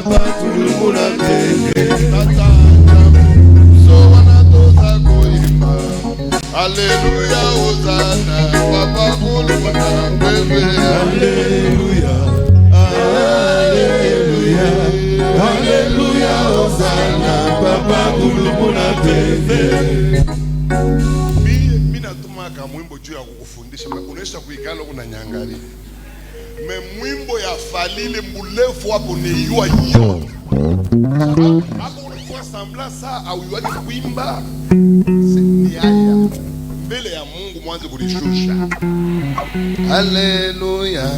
papa kulumuna tenge. Alléluia, Hosanna, papa kulumuna bébé. Alléluia, Alléluia, Alléluia, Hosanna, papa kulumuna tenge. Mimi natumaka mwimbo juu ya kukufundisha, unaisha kuikala unanyangalia. Me mwimbo ya falile mulefu hapo ni yua hiyo. Hapo unafua sambla saa au yuani kuimba. Ni haya. Mbele ya Mungu mwanze kulishusha. Haleluya.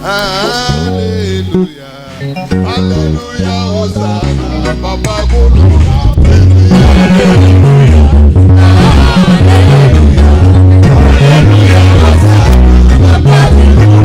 Haleluya. Haleluya. Hosanna. Baba kulumuna. Haleluya. Haleluya. Haleluya. Hosanna. Baba kulumuna.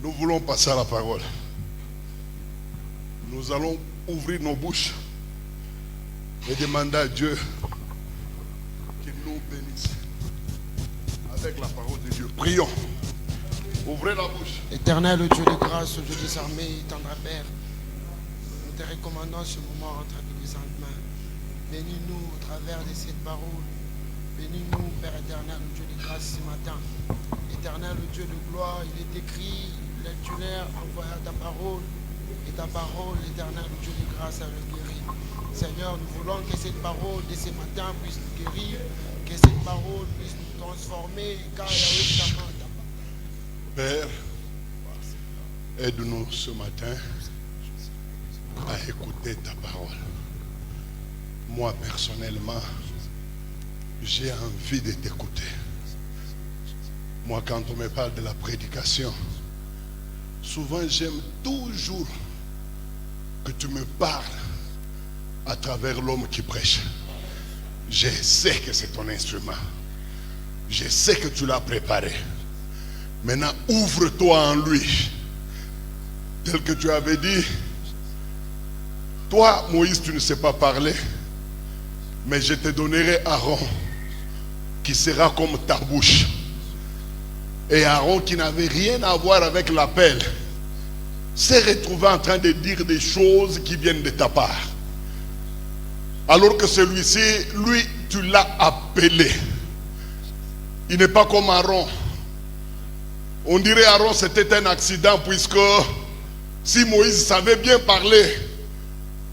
Nous voulons passer à la parole. Nous allons ouvrir nos bouches et demander à Dieu qu'il nous bénisse avec la parole de Dieu. Prions. Ouvrez la bouche. Éternel Dieu de grâce, Dieu des armées, tendre Père, nous te recommandons ce moment entre tes mains. Bénis-nous au travers de cette parole. Bénis-nous, Père éternel, Dieu de grâce ce matin. Éternel Dieu de gloire, il est écrit, l'intérieur envoya ta parole. Et ta parole, éternel Dieu de grâce, elle nous guérit. Seigneur, nous voulons que cette parole de ce matin puisse nous guérir, que cette parole puisse nous transformer, car il y a eu ta main. Père, aide-nous ce matin à écouter ta parole. Moi, personnellement, j'ai envie de t'écouter. Moi, quand on me parle de la prédication, souvent j'aime toujours que tu me parles à travers l'homme qui prêche. Je sais que c'est ton instrument. Je sais que tu l'as préparé. Maintenant, ouvre-toi en lui. Tel que tu avais dit, toi, Moïse, tu ne sais pas parler, mais je te donnerai Aaron, qui sera comme ta bouche. Et Aaron, qui n'avait rien à voir avec l'appel, s'est retrouvé en train de dire des choses qui viennent de ta part. Alors que celui-ci, lui, tu l'as appelé. Il n'est pas comme Aaron. On dirait Aaron c'était un accident, puisque si Moïse savait bien parler,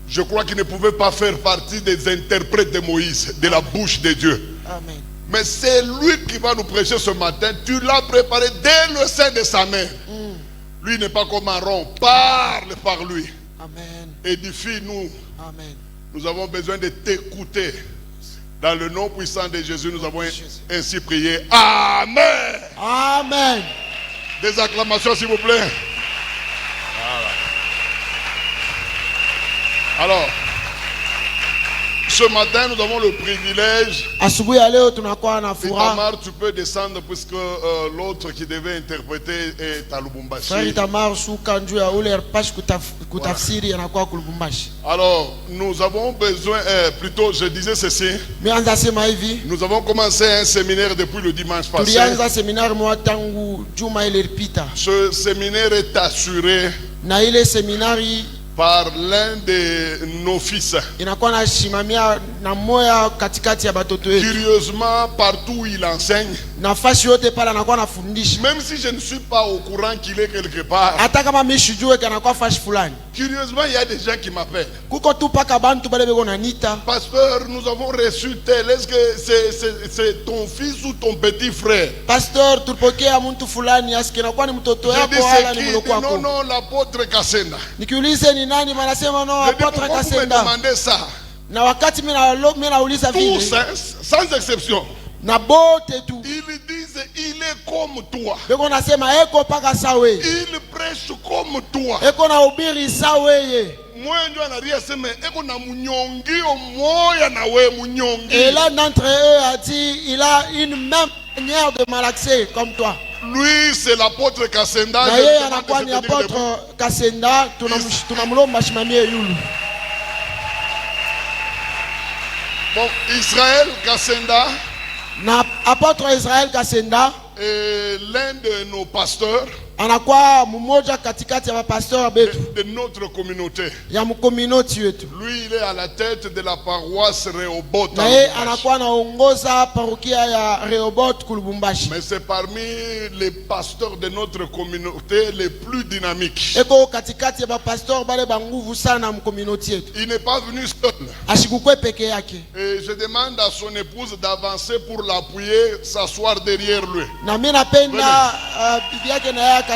je crois qu'il ne pouvait pas faire partie des interprètes de Moïse, de la bouche de Dieu. Amen. Mais c'est lui qui va nous prêcher ce matin. Tu l'as préparé dès le sein de sa mère. Lui n'est pas comme Aaron. Parle par lui. Amen. Édifie-nous. Amen. Nous avons besoin de t'écouter. Dans le nom puissant de Jésus, nous avons ainsi prié. Amen. Amen. Des acclamations, s'il vous plaît. Voilà. Alors, ce matin, nous avons le privilège. Asubuhi ya leo tunakuwa na furaha. Itamar, tu peux descendre puisque l'autre qui devait interpréter est à Lubumbashi. Frère Itamar shuka njoo ya ule pashi kutafsiri anakuwa kulubumbashi. Alors, nous avons besoin, plutôt je disais ceci. Mianza sema hivi. Nous avons commencé un séminaire depuis le dimanche passé. Tulianza seminari mwa tangu juma ile ilipita. Ce séminaire est assuré Na ile seminari par l'un de nos fils. inakuwa na shimamia na moya katikati ya batoto wetu. Curieusement, partout où il enseigne, Nafasi yote pale anakuwa anafundisha. même si je ne suis pas au courant qu'il est quelque part, Hata kama mimi sijue anakuwa fashi fulani. curieusement, il y a des gens qui m'appellent. Kuko tu paka bantu bale beko nanita. Pasteur, nous avons reçu tel. Est-ce que c'est ton fils ou ton petit frère? Pastor, tulipokea mtu fulani asiki nakuwa ni mtoto Je yako dis wala c'est ni qui? mloko Non, wako. non, l'apôtre Kassenda. Nikiulize ni nani manasema no Je dis apôtre pourquoi vous me Kasenda. demandez ça? Na wakati mimi nauliza Tous, vile hein, sans exception. na bote tu Ils disent, il est comme toi. beko nasema eko paka sawe. Il prêche comme toi. Eko na ubiri sawe. Moi, je n'ai rien dit, mais eko na munyongi o moya na we munyongi. Et l'un d'entre eux a dit il a une même manière de malaxer comme toi. Lui, c'est l'apôtre Kassenda. Na Je yeye demande anakuwa de ni se tenir debout. apôtre Kasenda, tunamlomba shimamie yulu. Bon, Israël Kassenda Na apôtre Israël Kasenda est l'un de nos pasteurs anakuwa mmoja katikati ya mapastor betu de notre communauté. ya mkominoti wetu. Lui, il est à la tête de la paroisse Rehoboth. Na yeye anakuwa anaongoza parokia ya Rehoboth kulubumbashi. Mais c'est parmi les pasteurs de notre communauté les plus dynamiques. Eko katikati ya mapastor bale banguvu sana mkominoti yetu. Il n'est pas venu seul. Ashikukwe peke yake. Et je demande à son épouse d'avancer pour l'appuyer, s'asseoir derrière lui. Na mimi napenda bibi yake na yake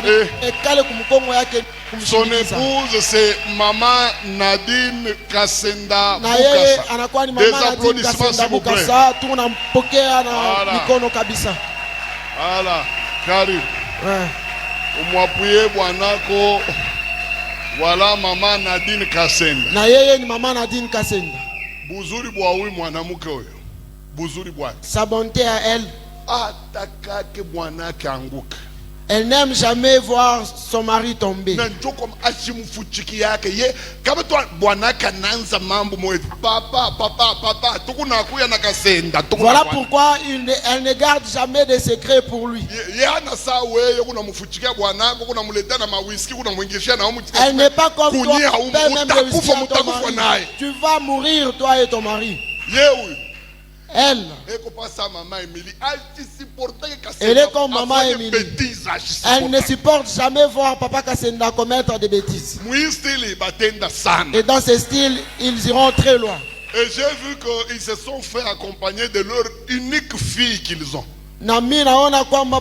ekale kumkongo yake Son kumshinikiza. épouse, c'est Maman Nadine Kassenda Na yeye Bukasa. anakuwa ni Des mama Nadine applaudissements, Kasenda s'il vous plaît. Bukasa, tunampokea na Voilà. mikono kabisa. Voilà, karibu. Ouais. Umwapuye bwanako. Voilà Maman Nadine Kassenda. Na yeye ni mama Nadine Kasenda. Buzuri bwa huyu mwanamke huyo. Buzuri bwa. Sa bonté à elle, Atakake bwanake anguka. Elle n'aime jamais voir son mari tomber. Na njo comme achimufuchiki yake ye kama tu bwana kananza mambo moyo papa tukuna kuya na kasenda Voilà pourquoi elle ne garde jamais de secret pour lui. ye ana saa wewe kuna mfuchikia bwana kuna muleta na mawiski kuna mwingishia na Elle n'est pas comme toi. Kunyia, mutakufa naye. Tu vas mourir toi et ton mari. yewe Elle. Elle est comme maman Émilie. Elle ne supporte jamais voir papa Kasenda commettre des bêtises. Et dans ce style, ils iront très loin. Et j'ai vu qu'ils se sont fait accompagner de leur unique fille qu'ils ont. Nami naona kwamba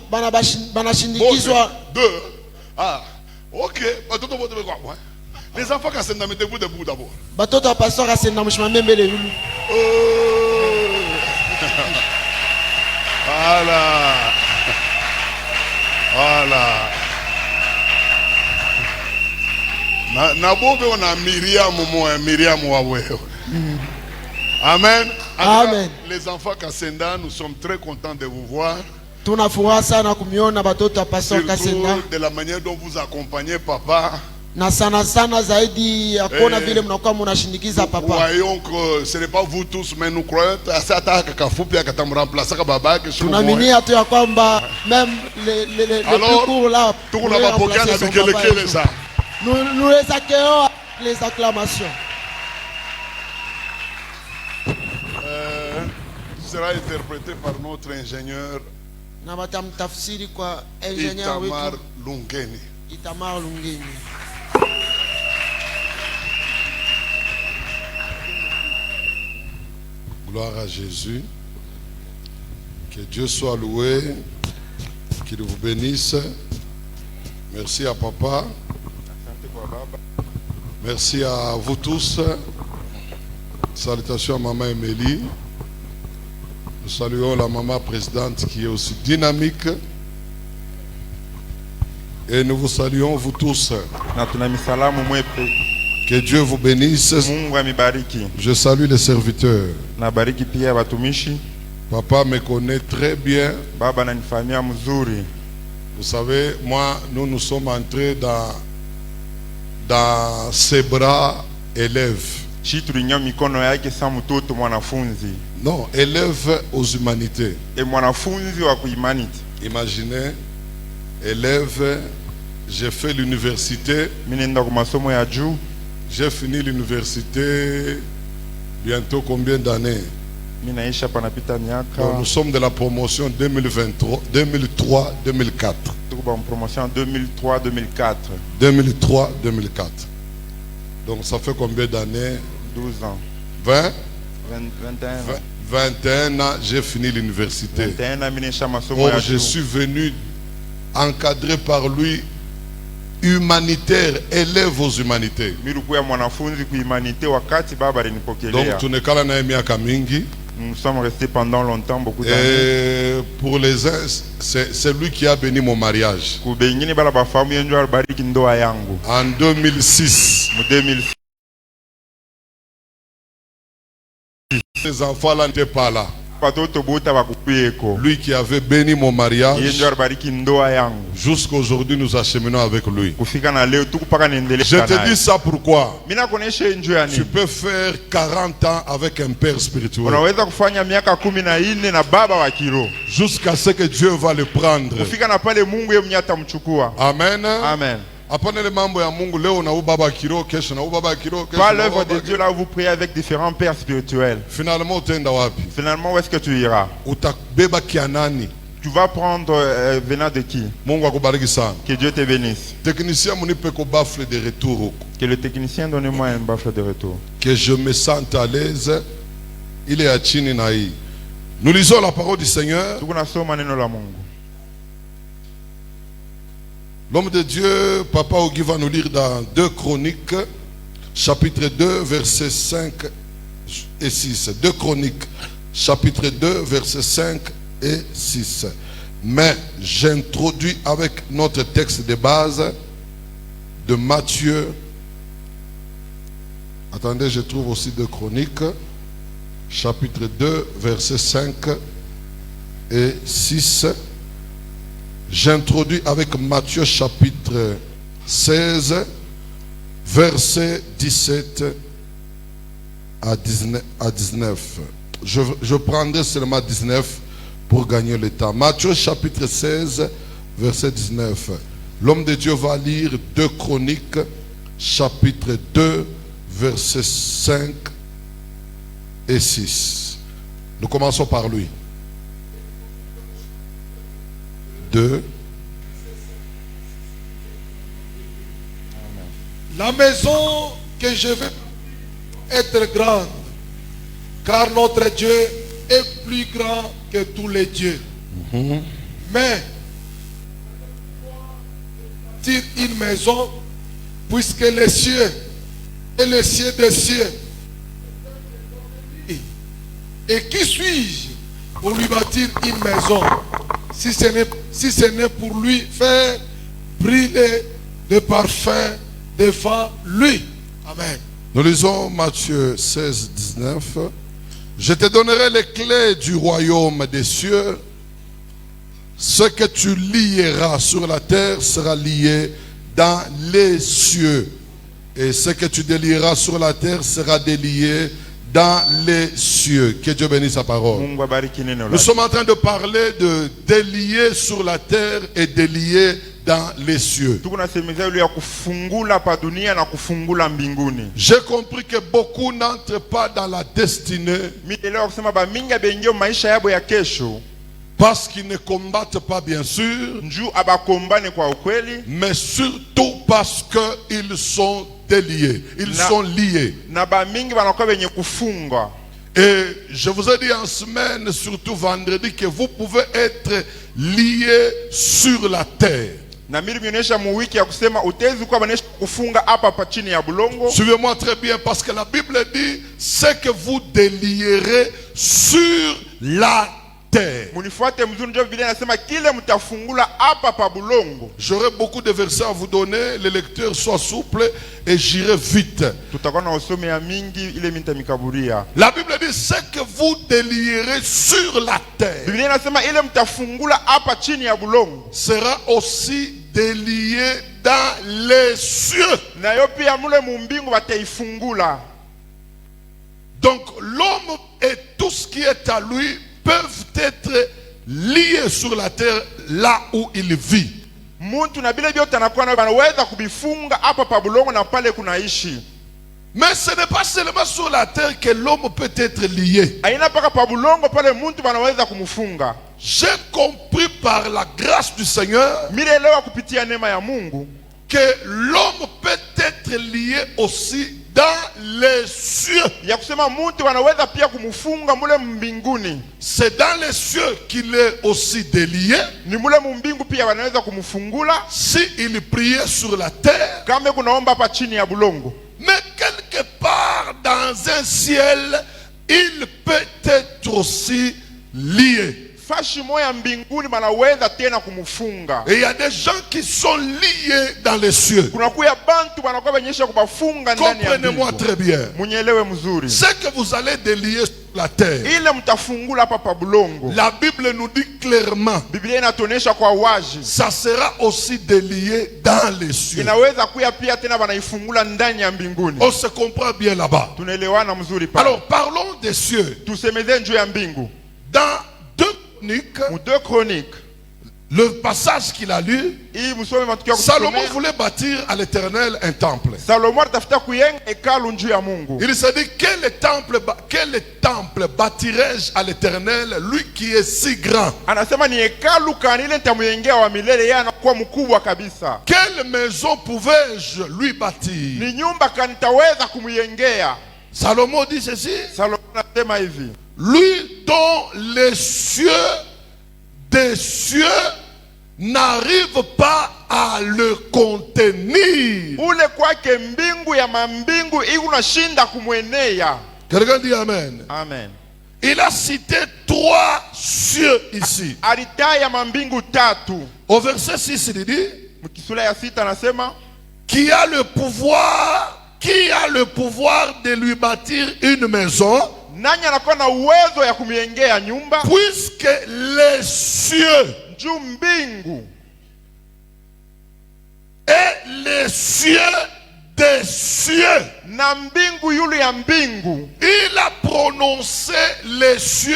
banashindikizwa. Deux. Ah, ok. Les enfants Kasenda, mettez-vous debout d'abord. Batoto pasteur Kasenda mshimamembele yulu. Voilà. Voilà. Na bobe on a Myriam Waweo. Amen. Amen. Les enfants Kasenda, nous sommes très contents de vous voir. Tunafuraha sana kumiona batoto pasteur Kasenda. Surtout de la manière dont vous accompagnez papa. Na sana zaidi ya kuona vile mnakuwa mnashindikiza papa. Voyons que ce n'est pas vous tous, mais nous croyons que tunaminia tu ya kwamba même les plus courts là. Nous les accueillons avec les acclamations. Sera interprété par notre ingénieur Itamar Lungeni. Itamar Lungeni. Gloire à Jésus. Que Dieu soit loué. Qu'il vous bénisse. Merci à papa. Merci à vous tous. Salutations à maman Émilie. Nous saluons la maman présidente qui est aussi dynamique. Et nous vous saluons vous tous. Que Dieu vous bénisse. Je salue les serviteurs. Papa me connaît très bien. Vous savez, moi, nous sommes entrés dans ses bras élèves. Non, élève aux humanités. Imaginez, élève, j'ai fait l'université. J'ai fini l'université bientôt combien d'années? Nous sommes de la promotion 2003-2004. Promotion 2003-2004. 2003-2004. Donc ça fait combien d'années? 12 ans. 20? 21 ans, j'ai fini l'université. 21 ans, je suis venu encadré par lui, humanitaire, élève aux humanités. Donc tu n'es qu'à la mingi. Nous sommes restés pendant longtemps, beaucoup d'années. Et pour les uns, c'est lui qui a béni mon mariage. En 2006. Ces enfants-là n'étaient pas là. Lui qui avait béni mon mariage, jusqu'à aujourd'hui nous acheminons avec lui. Je te dis ça pourquoi? Tu peux faire 40 ans avec un père spirituel jusqu'à ce que Dieu va le prendre. Amen. Amen. Pas l'œuvre de Dieu là où vous priez avec différents pères spirituels. Finalement, où est-ce que tu iras? Tu vas prendre venant de qui? Que Dieu te bénisse. Que le technicien donne-moi un baffle de retour. Que je me sente à l'aise. Il est à Chininaï. Nous lisons la parole du Seigneur. L'homme de Dieu, Papa Ogi, va nous lire dans 2 Chroniques, chapitre 2, versets 5 et 6. 2 Chroniques, chapitre 2, versets 5 et 6. Mais j'introduis avec notre texte de base de Matthieu. Attendez, je trouve aussi 2 Chroniques, chapitre 2, versets 5 et 6. J'introduis avec Matthieu chapitre 16, verset 17 à 19. Je prendrai seulement 19 pour gagner le temps. Matthieu chapitre 16, verset 19. L'homme de Dieu va lire 2 Chroniques, chapitre 2, verset 5 et 6. Nous commençons par lui. 2. La maison que je vais être grande, car notre Dieu est plus grand que tous les dieux. Mais c'est une maison, puisque les cieux et les cieux des cieux. Et qui suis-je pour lui bâtir une maison, si ce n'est pour lui faire briller de parfums devant lui? Amen. Nous lisons Matthieu 16, 19. Je te donnerai les clés du royaume des cieux. Ce que tu lieras sur la terre sera lié dans les cieux. Et ce que tu délieras sur la terre sera délié dans les cieux. Que Dieu bénisse sa parole. Nous sommes en train de parler de délier sur la terre et délier dans les cieux. J'ai compris que beaucoup n'entrent pas dans la destinée parce qu'ils ne combattent pas, bien sûr, mais surtout parce qu'ils sont déliés, ils sont liés. Et je vous ai dit en semaine, surtout vendredi, que vous pouvez être liés sur la terre. Suivez-moi très bien, parce que la Bible dit c'est que vous délierez sur la terre. J'aurai beaucoup de versets à vous donner, les lecteurs soient souples et j'irai vite. La Bible dit c'est que vous délierez sur la terre sera aussi délié dans les cieux. Donc l'homme et tout ce qui est à lui peuvent être liés sur la terre là où il vit. Mais ce n'est pas seulement sur la terre que l'homme peut être lié. J'ai compris par la grâce du Seigneur que l'homme peut être lié aussi dans les cieux. C'est dans les cieux qu'il est aussi délié. S'il priait sur la terre, mais quelque part dans un ciel, il peut être aussi lié. Et il y a des gens qui sont liés dans les cieux. Comprenez-moi très bien. Ce que vous allez délier sur la terre, la Bible nous dit clairement, ça sera aussi délié dans les cieux. On se comprend bien là-bas. Alors parlons des cieux. Dans 2 Chroniques, le passage qu'il a lu, Salomon voulait bâtir à l'Éternel un temple. Il s'est dit, quel temple bâtirai-je à l'Éternel, lui qui est si grand? Quelle maison pouvais-je lui bâtir? Salomon dit ceci: lui dont les cieux des cieux n'arrivent pas à le contenir. Quelqu'un dit Amen. Amen. Il a cité 3 cieux ici. Au verset 6, il dit qui a le pouvoir de lui bâtir une maison, puisque les cieux et les cieux des cieux. na mbingu yule ya mbingu. Il a prononcé les cieux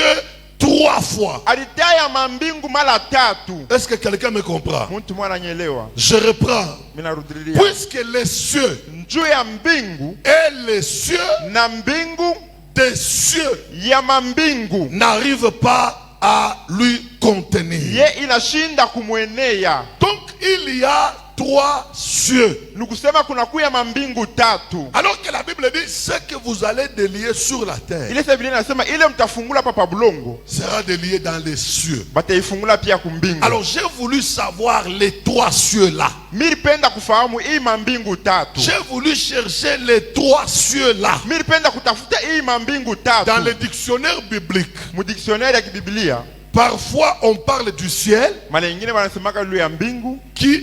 3 fois. Alitaya mambingu mara 3. Est-ce que quelqu'un me comprend? Mtu mwana nyelewa. Je reprends. Minarudilia. Puisque les cieux Njuu ya mbingu et les cieux na mbingu des cieux ya mambingu n'arrivent pas à lui contenir. ye inashinda kumwenea. Donc il y a 3 cieux. Nukusema kuna kuya mambingu 3. Alors que la Bible dit ce que vous allez délier sur la terre Ile Biblia inasema ile mtafungula papa bulongo sera délié dans les cieux. bataifungula pia kumbingu. Alors j'ai voulu savoir les 3 cieux là. Milipenda kufahamu hii mambingu 3. J'ai voulu chercher les 3 cieux là. Milipenda kutafuta hii mambingu 3 Dans le dictionnaire biblique. mu dictionnaire ya Biblia. Parfois on parle du ciel Mara nyingine wanasemaka lu ya mbingu qui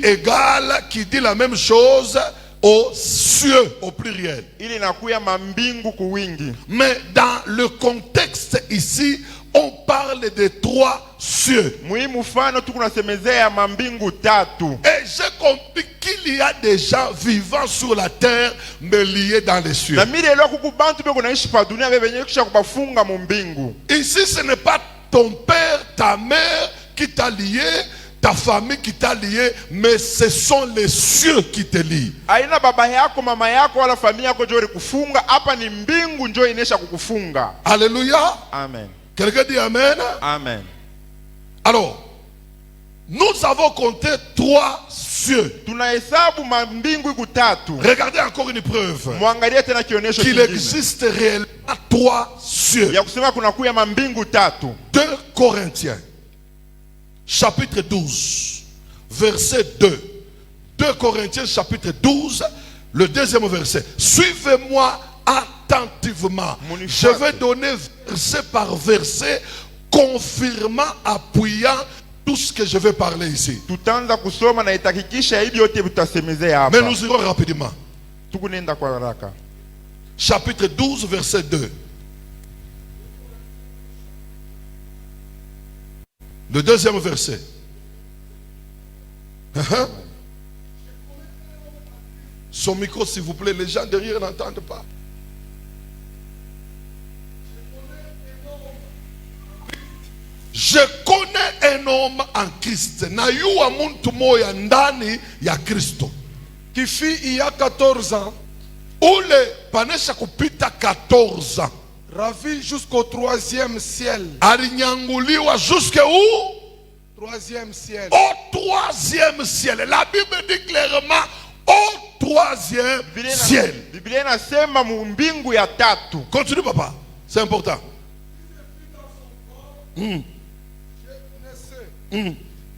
dit la même chose aux cieux au pluriel. ili inakuya mambingu kuwingi. Mais dans le contexte ici, on parle de 3 cieux. Muhimu mfano tu kunasemezea mambingu 3. Et j'ai compris qu'il y a des gens vivant sur la terre mais liés dans les cieux. Na mimi leo kuku bantu beko naishi pa dunia bebe benye kisha kubafunga mu mbingu. Ici ce n'est pas ton père, ta mère qui t'a lié, ta famille qui t'a lié, mais ce sont les cieux qui te lient. Aina baba yako mama yako wala familia yako njoo kufunga, hapa ni mbingu njoo inesha kukufunga. Alléluia. Amen. Quelqu'un dit amen. Amen. Alors, nous avons compté 3 cieux. Tunahesabu mambingu iko 3. Regardez encore une preuve Muangalie tena kionyesho qu'il kingine existe réellement 3 cieux. ya kusema kuna kuya mambingu 3. 2 Corinthiens chapitre 12 verset 2. 2 Corinthiens chapitre 12 le 2e verset. Suivez-moi attentivement. Je vais donner verset par verset, confirmant, appuyant tout ce que je vais parler ici. Tutaanza kusoma na itakikisha hivi yote tutasemezea hapa. Mais nous irons rapidement. Tukunenda kwa haraka. Chapitre 12 verset 2. Le 2e verset. Son micro, s'il vous plaît, les gens derrière n'entendent pas. Je connais un homme en Christ. Nayua muntu moya ndani ya Kristo. qui fit il y a 14 ans, Ule panesha kupita 14 ans. ravi jusqu'au 3e ciel. Alinyanguliwa jusque où? 3e ciel. Au 3e ciel. La Bible dit clairement au 3e ciel. Biblia inasema mu mbingu ya 3. Continue papa, c'est important.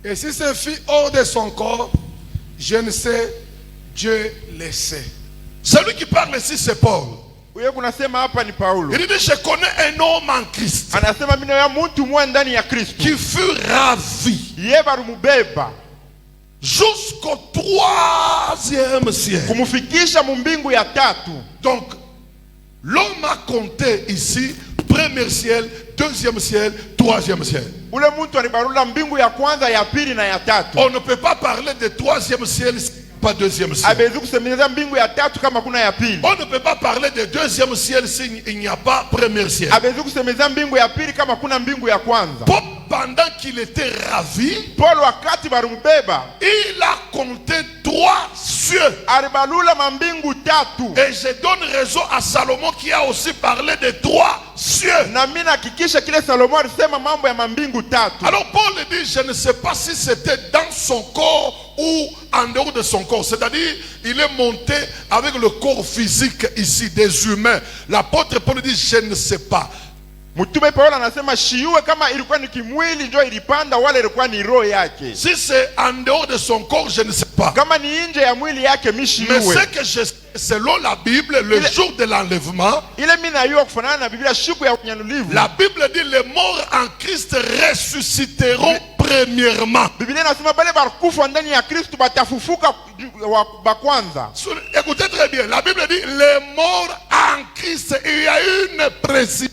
Et si c'est fit hors de son corps, je ne sais, Dieu le sait. Celui qui parle ici c'est Paul. Wewe kunasema hapa ni Paulo. Il dit je connais un homme en Christ Anasema mimi na mtu mmoja ndani ya Kristo. qui fut ravi Yeye barumubeba jusqu'au 3e ciel. kumufikisha mu mbingu ya 3. Donc l'homme a compté ici 1er ciel, 2e ciel, 3e ciel. Ule mtu alibarula mbingu ya kwanza, ya pili na ya 3. On ne peut pas parler de 3e ciel, pas 2e ciel. Abezi kusemeza mbingu ya 3 kama kuna ya pili. On ne peut pas parler de 2e ciel s'il n'y a pas 1er ciel. Abezi kusemeza mbingu ya pili kama kuna mbingu ya kwanza. Paul, pendant qu'il était ravi, Paul wakati barumubeba il a compté 3 cieux. alibalula mambingu 3. Et je donne raison à Salomon qui a aussi parlé de 3 cieux. Na mimi nahakikisha kile Salomo alisema mambo ya mambingu 3. Alors Paul dit, je ne sais pas si c'était dans son corps ou en dehors de son corps. C'est-à-dire, il est monté avec le corps physique ici des humains. L'apôtre Paul dit, je ne sais pas. Mtume Paulo anasema shiuwe kama ilikuwa ni kimwili ndio ilipanda wala ilikuwa ni roho yake. Si c'est en dehors de son corps, je ne sais pas. Kama ni nje ya mwili yake Mais mishiuwe. ce que je sais, selon la Bible, le jour de l'enlèvement, Ile mimi najua kufanana na Biblia siku ya kunyanulivu. la Bible dit les morts en Christ ressusciteront premièrement. Biblia inasema bale bakufa ndani ya Kristo batafufuka wa kwanza. Écoutez très bien, la Bible dit les morts en Christ. Il y a une précision.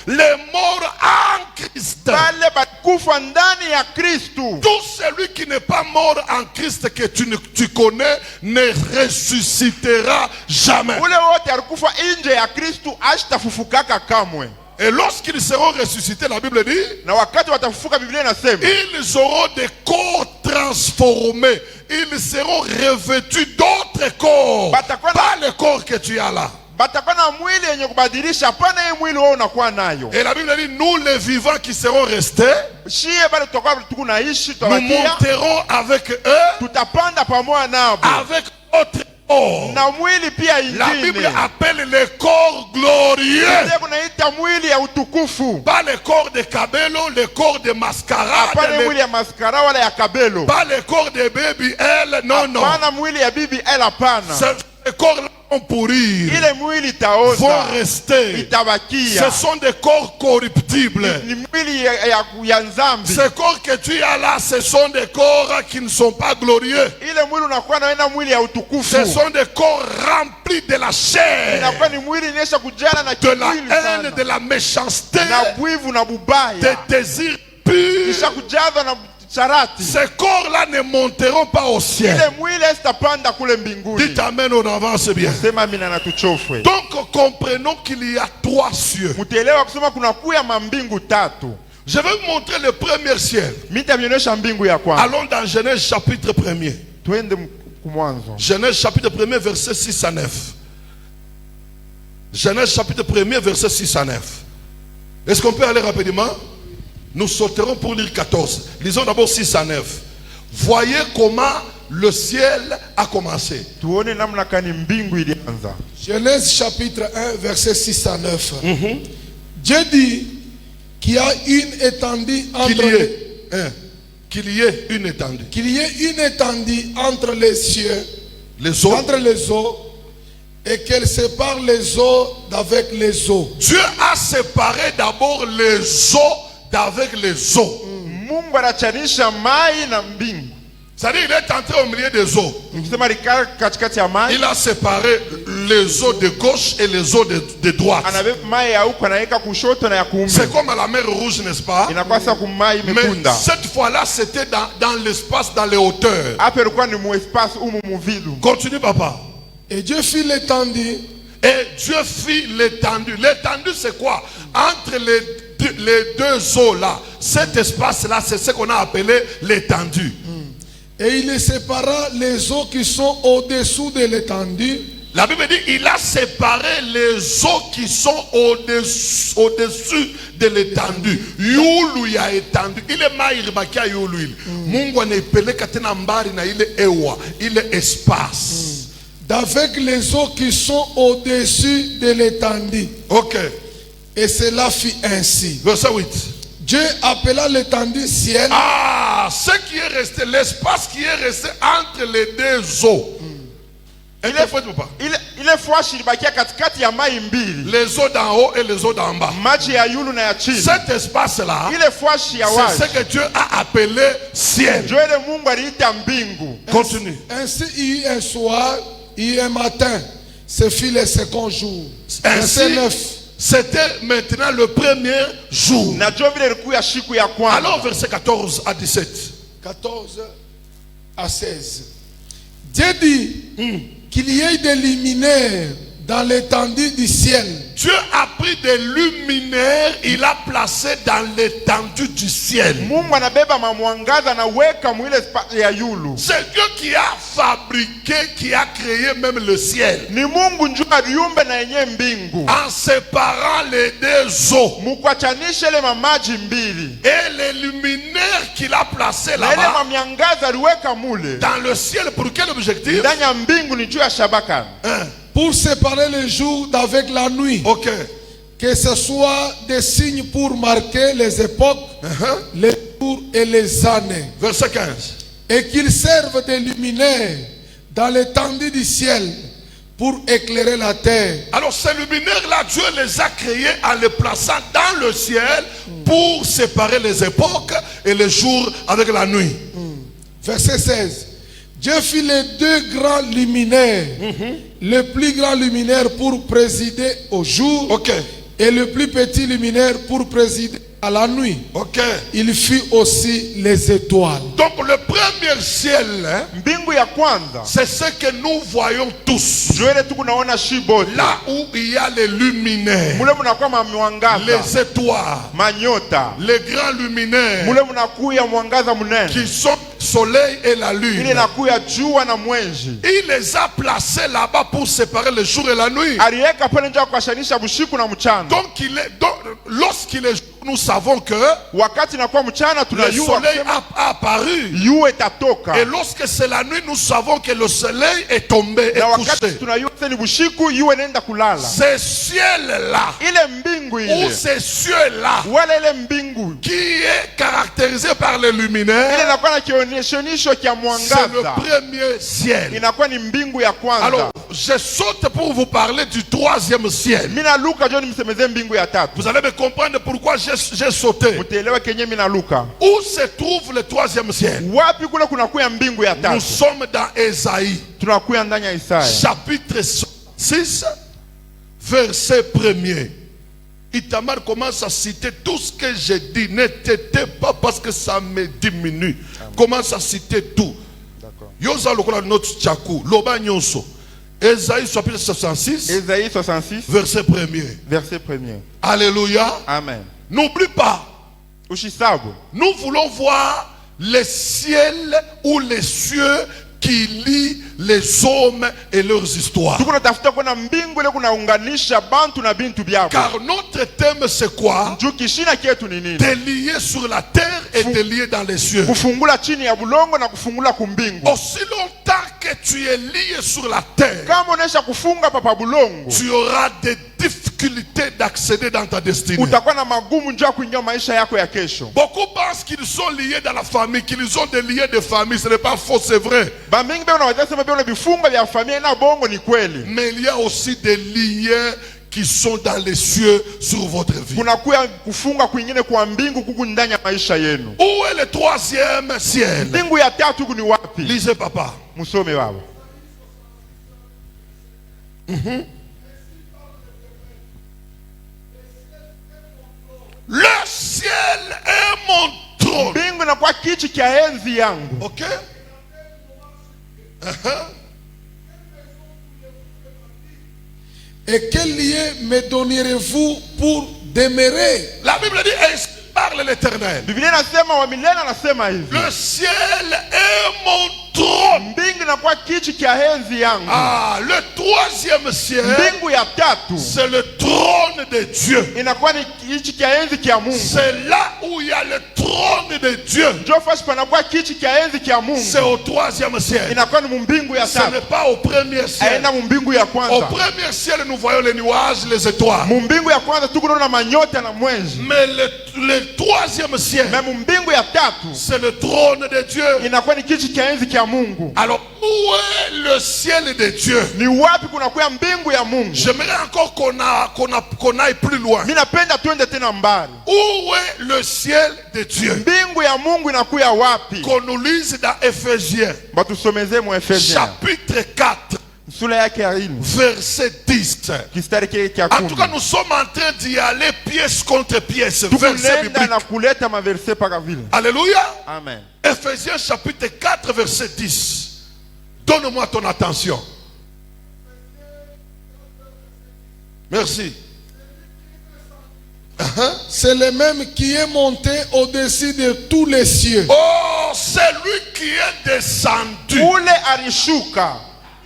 Les morts en Christ. Bale walikufa ndani ya Kristo. Tout celui qui n'est pas mort en Christ que tu connais ne ressuscitera jamais. Ule wote alikufa nje ya Kristo hashitafufukaka kamwe. Et lorsqu'ils seront ressuscités, la Bible dit, Na wakati watafufuka, Biblia inasema ils auront des corps transformés. Ils seront revêtus d'autres corps. Pas le corps que tu as là. batakuwa na mwili yenye kubadilisha, hapana hii mwili wewe unakuwa nayo. Et la Bible dit, nous les vivants qui seront restés, Shie bado tutakuwa tunaishi, nous tutabakia, monterons avec eux, tutapanda pamoja nao avec autres corps. na mwili pia La Bible ingine. appelle les corps glorieux. Ile kunaita mwili ya utukufu, Pas le corps de Kabelo, le corps de mascarade, hapana mwili ya maskara wala ya kabelo, pas le corps de baby L, non, non. hapana mwili ya bibi ela, hapana. Ces corps-là vont pourrir, Ile mwili vont itaoza, rester. itabakia. Ce sont des corps corruptibles. Ni mwili ya nzambi. Ces corps que tu as là, ce sont des corps qui ne sont pas glorieux. Ile mwili unakuwa na mwili ya utukufu. Ce sont des corps remplis de la chair, Inakuwa ni mwili inesha kujana na de la kimwili sana, haine, de la méchanceté, na bwivu na des bubaya, désirs purs. kisha kujazwa na charati. Ces corps-là ne monteront pas au ciel. Ile mwili sitapanda kule mbinguni. Dites amen, on avance bien. Sema mina na tuchofwe. Donc comprenons qu'il y a trois cieux. Mutaelewa kusema kuna kuya mambingu tatu. Je vais vous montrer le premier ciel. Mitavionyesha mbingu ya kwanza. Allons dans Genèse chapitre 1er. Twende kumwanzo. Genèse chapitre 1er verset 6 à 9. Genèse chapitre 1er verset 6 à 9. Est-ce qu'on peut aller rapidement? Nous sauterons pour lire 14. Lisons d'abord 6 à 9. Voyez comment le ciel a commencé. Tuone namna kani mbingu ilianza. Genèse chapitre 1, verset 6 à 9. Dieu dit qu'il y a une étendue Qu'il y ait une étendue. qu'il y ait une étendue entre les cieux, Les eaux. entre les eaux, et qu'elle sépare les eaux d'avec les eaux. Dieu a séparé d'abord les eaux d'avec les eaux. Mungu anachanisha mai na mbingu. C'est-à-dire il est entré au milieu des eaux. Nikisema likaa katikati ya mai, Il a séparé les eaux de gauche et les eaux de droite. anabeba mai ya huko anaweka kushoto na ya kuume. C'est comme à la mer Rouge, n'est-ce pas? Inakuwa sasa kumai Mais mekunda. cette fois-là, c'était dans l'espace, dans les hauteurs. Hapa ilikuwa ni muespace umu muvidu. Continue, papa. Et Dieu fit l'étendue Et Dieu fit l'étendue. L'étendue, c'est quoi? Entre les deux eaux là, cet espace-là, c'est ce qu'on a appelé l'étendue. et il sépara les eaux qui sont au-dessous de l'étendue. La Bible dit il a séparé les eaux qui sont au-dessus de l'étendue. Yulu ya étendue. Il est maïrbakia yulu. Mungu anaipeleka tena mbali na ile ewa, ile espace. D'avec les eaux qui sont au-dessus de l'étendue. Ok. Et cela fit ainsi. Verset 8. Dieu appela l'étendue ciel. Ah, ce qui est resté, l'espace qui est resté entre les deux eaux. Interprète pas. Ile fwashi ilibakia katikati ya mai mbili. Les eaux d'en haut et les eaux d'en bas. Maji ya yulu na ya chini. Cet espace-là, Ile fwashi ya c'est wazi. ce que Dieu a appelé ciel. Ndio ile Mungu aliita mbingu. Continue. Ainsi il y eut un soir, il y eut un matin. Ce fut le second jour. Verset Ainsi, 9. c'était maintenant le premier jour. Na ndio vile ilikuwa siku ya kwanza. Alors verset 14 à 17. 14 à 16. Dieu dit qu'il y ait des luminaires dans l'étendue du ciel. Dieu a pris des luminaires, il a placé dans l'étendue du ciel. Mungu anabeba mamwangaza na weka mwile ya yulu. C'est Dieu qui a fabriqué, qui a créé même le ciel. Ni Mungu njoo aliumbe na yenye mbingu. En séparant les deux eaux. Mukwachanisha ile mamaji mbili. Et les luminaires qu'il a placés Na ile là-bas, mamwangaza aliweka mule. dans le ciel, pour quel objectif? Ndani ya mbingu ni juu ya shabaka. Hein? Pour séparer le jour d'avec la nuit. Ok. Que ce soit des signes pour marquer les époques, les jours et les années. Verset 15. Et qu'ils servent de luminaires dans l'étendue du ciel pour éclairer la terre. Alors ces luminaires-là, Dieu les a créés en les plaçant dans le ciel pour séparer les époques et les jours avec la nuit. Verset 16. Dieu fit les deux grands luminaires. Le plus grand luminaire pour présider au jour. Ok. Et le plus petit luminaire pour présider à la nuit, Ok. il fit aussi les étoiles. Donc le premier ciel, hein, Mbingu ya kwanza. c'est ce que nous voyons tous. Joele tuku naona shibote. Là où il y a les luminaires, Mule munakuwa mamwangaza. les étoiles, Manyota. les grands luminaires Mule munakuya mwangaza munene. qui sont le soleil et la lune. Ile nakuya jua na mwenji. Il les a placés là-bas pour séparer le jour et la nuit. Aliweka pale nje kuashanisha bushiku na mchana. Donc, lorsqu'il est jour, nous savons que Wakati nakuwa mchana le tunayua soleil kusema a apparu. yua itatoka. Et lorsque c'est la nuit, nous savons que le soleil est tombé et Na wakati couché. tunayua sasa ni bushiku yua inaenda kulala. Ces ciels-là, Ile mbingu ou ile. ces cieux-là, Wala ile mbingu. qui est caractérisé par les Ile luminaires, inakuwa na kionyesho kia c'est le mwangaza. premier ciel. Inakuwa ni mbingu ya kwanza. Alors, je saute pour vous parler du troisième ciel. Mina luka jo nimsemezee mbingu ya tatu. Vous allez me comprendre pourquoi j'ai sauté. Mutaelewa kenye mina luka. Où se trouve le troisième ciel? Wapi kule kunakuya mbingu ya Nous tatu? sommes dans Ésaïe, Tunakuya ndani ya Isaya. chapitre 6, verset 1er. Itamar commence à citer tout ce que j'ai dit. Ne t'étais pas parce que ça me diminue. Commence à citer tout. D'accord. Yoza lokola notre tchakou, loba nyonso. Ésaïe chapitre 66, Ésaïe 66, verset 1er. verset 1er. Alléluia. Amen. N'oublie pas, Ushisabu. nous voulons voir les ciels ou les cieux qui lient les hommes et leurs histoires. Tuko natafuta kuna mbingu ile kunaunganisha bantu na bintu byabo. Car notre thème c'est quoi? Juu kishina kietu ni nini? De lier sur la terre et de lier dans les cieux. Kufungula chini ya bulongo na kufungula kumbingu. Aussi longtemps que tu es lié sur la terre, Kama unaisha kufunga papa bulongo, tu auras des difficultés d'accéder dans ta destinée. utakuwa na magumu njoo kuingia maisha yako ya kesho. Beaucoup pensent qu'ils sont liés dans la famille, qu'ils ont des liens de famille. Ce n'est pas faux, c'est vrai. Bamingi beo unaweza sema beo bifunga vya familia na bongo ni kweli. Mais il y a aussi des liens qui sont dans les cieux sur votre vie. Kuna kuya kufunga kwingine kwa mbingu kuku ndani ya maisha yenu. Où est le troisième ciel? Mbingu ya tatu ni wapi? Lisez papa. Musome baba. Le ciel est mon trône. Mbingu na kwa kichi kia enzi yangu. Ok? Et quel lien me donnerez-vous pour demeurer? La Bible dit, ainsi parle l'Éternel. Biblia inasema wa milele anasema hivi. Le ciel est mon trône. Mbingu na kwa kichi kia enzi yangu. Ah, le troisième ciel, Mbingu ya tatu c'est le trône de Dieu. inakuwa ni kichi kia enzi kia Mungu. C'est là où il y a le trône de Dieu. Njoo fasi panakuwa kichi kia enzi kia C'est Mungu. au troisième ciel. Inakuwa ni mbingu ya Ce n'est tatu. pas au premier ciel. Aenda mbingu ya Au kwanza. premier ciel, nous voyons les nuages, les étoiles. Mbingu ya kwanza tuko na manyota na mwenzi. Mais le troisième ciel, Na mbingu ya tatu c'est le trône de Dieu. inakuwa ni kichi kia enzi kia Mungu. Alors, où est le ciel de Dieu? Ni wapi kunakuwa mbingu ya Mungu? J'aimerais encore qu'on aille plus loin. Mimi napenda twende tena mbali. Où est le ciel de Dieu? Mbingu ya Mungu inakuwa wapi? Qu'on nous lise dans Éphésiens, Batusomeze mu Efesia. chapitre 4, Sura yake ya 4. verset 10. Kistari kile kia En tout cas, 10. nous sommes en train d'y aller pièce contre pièce, verset Tukunenda biblique. na kuleta maverse paka vile. Alléluia. Amen. Éphésiens chapitre 4, verset 10. Donne-moi ton attention. Merci. C'est le même qui est monté au-dessus de tous les cieux. Oh, c'est lui qui est descendu. Ule alishuka.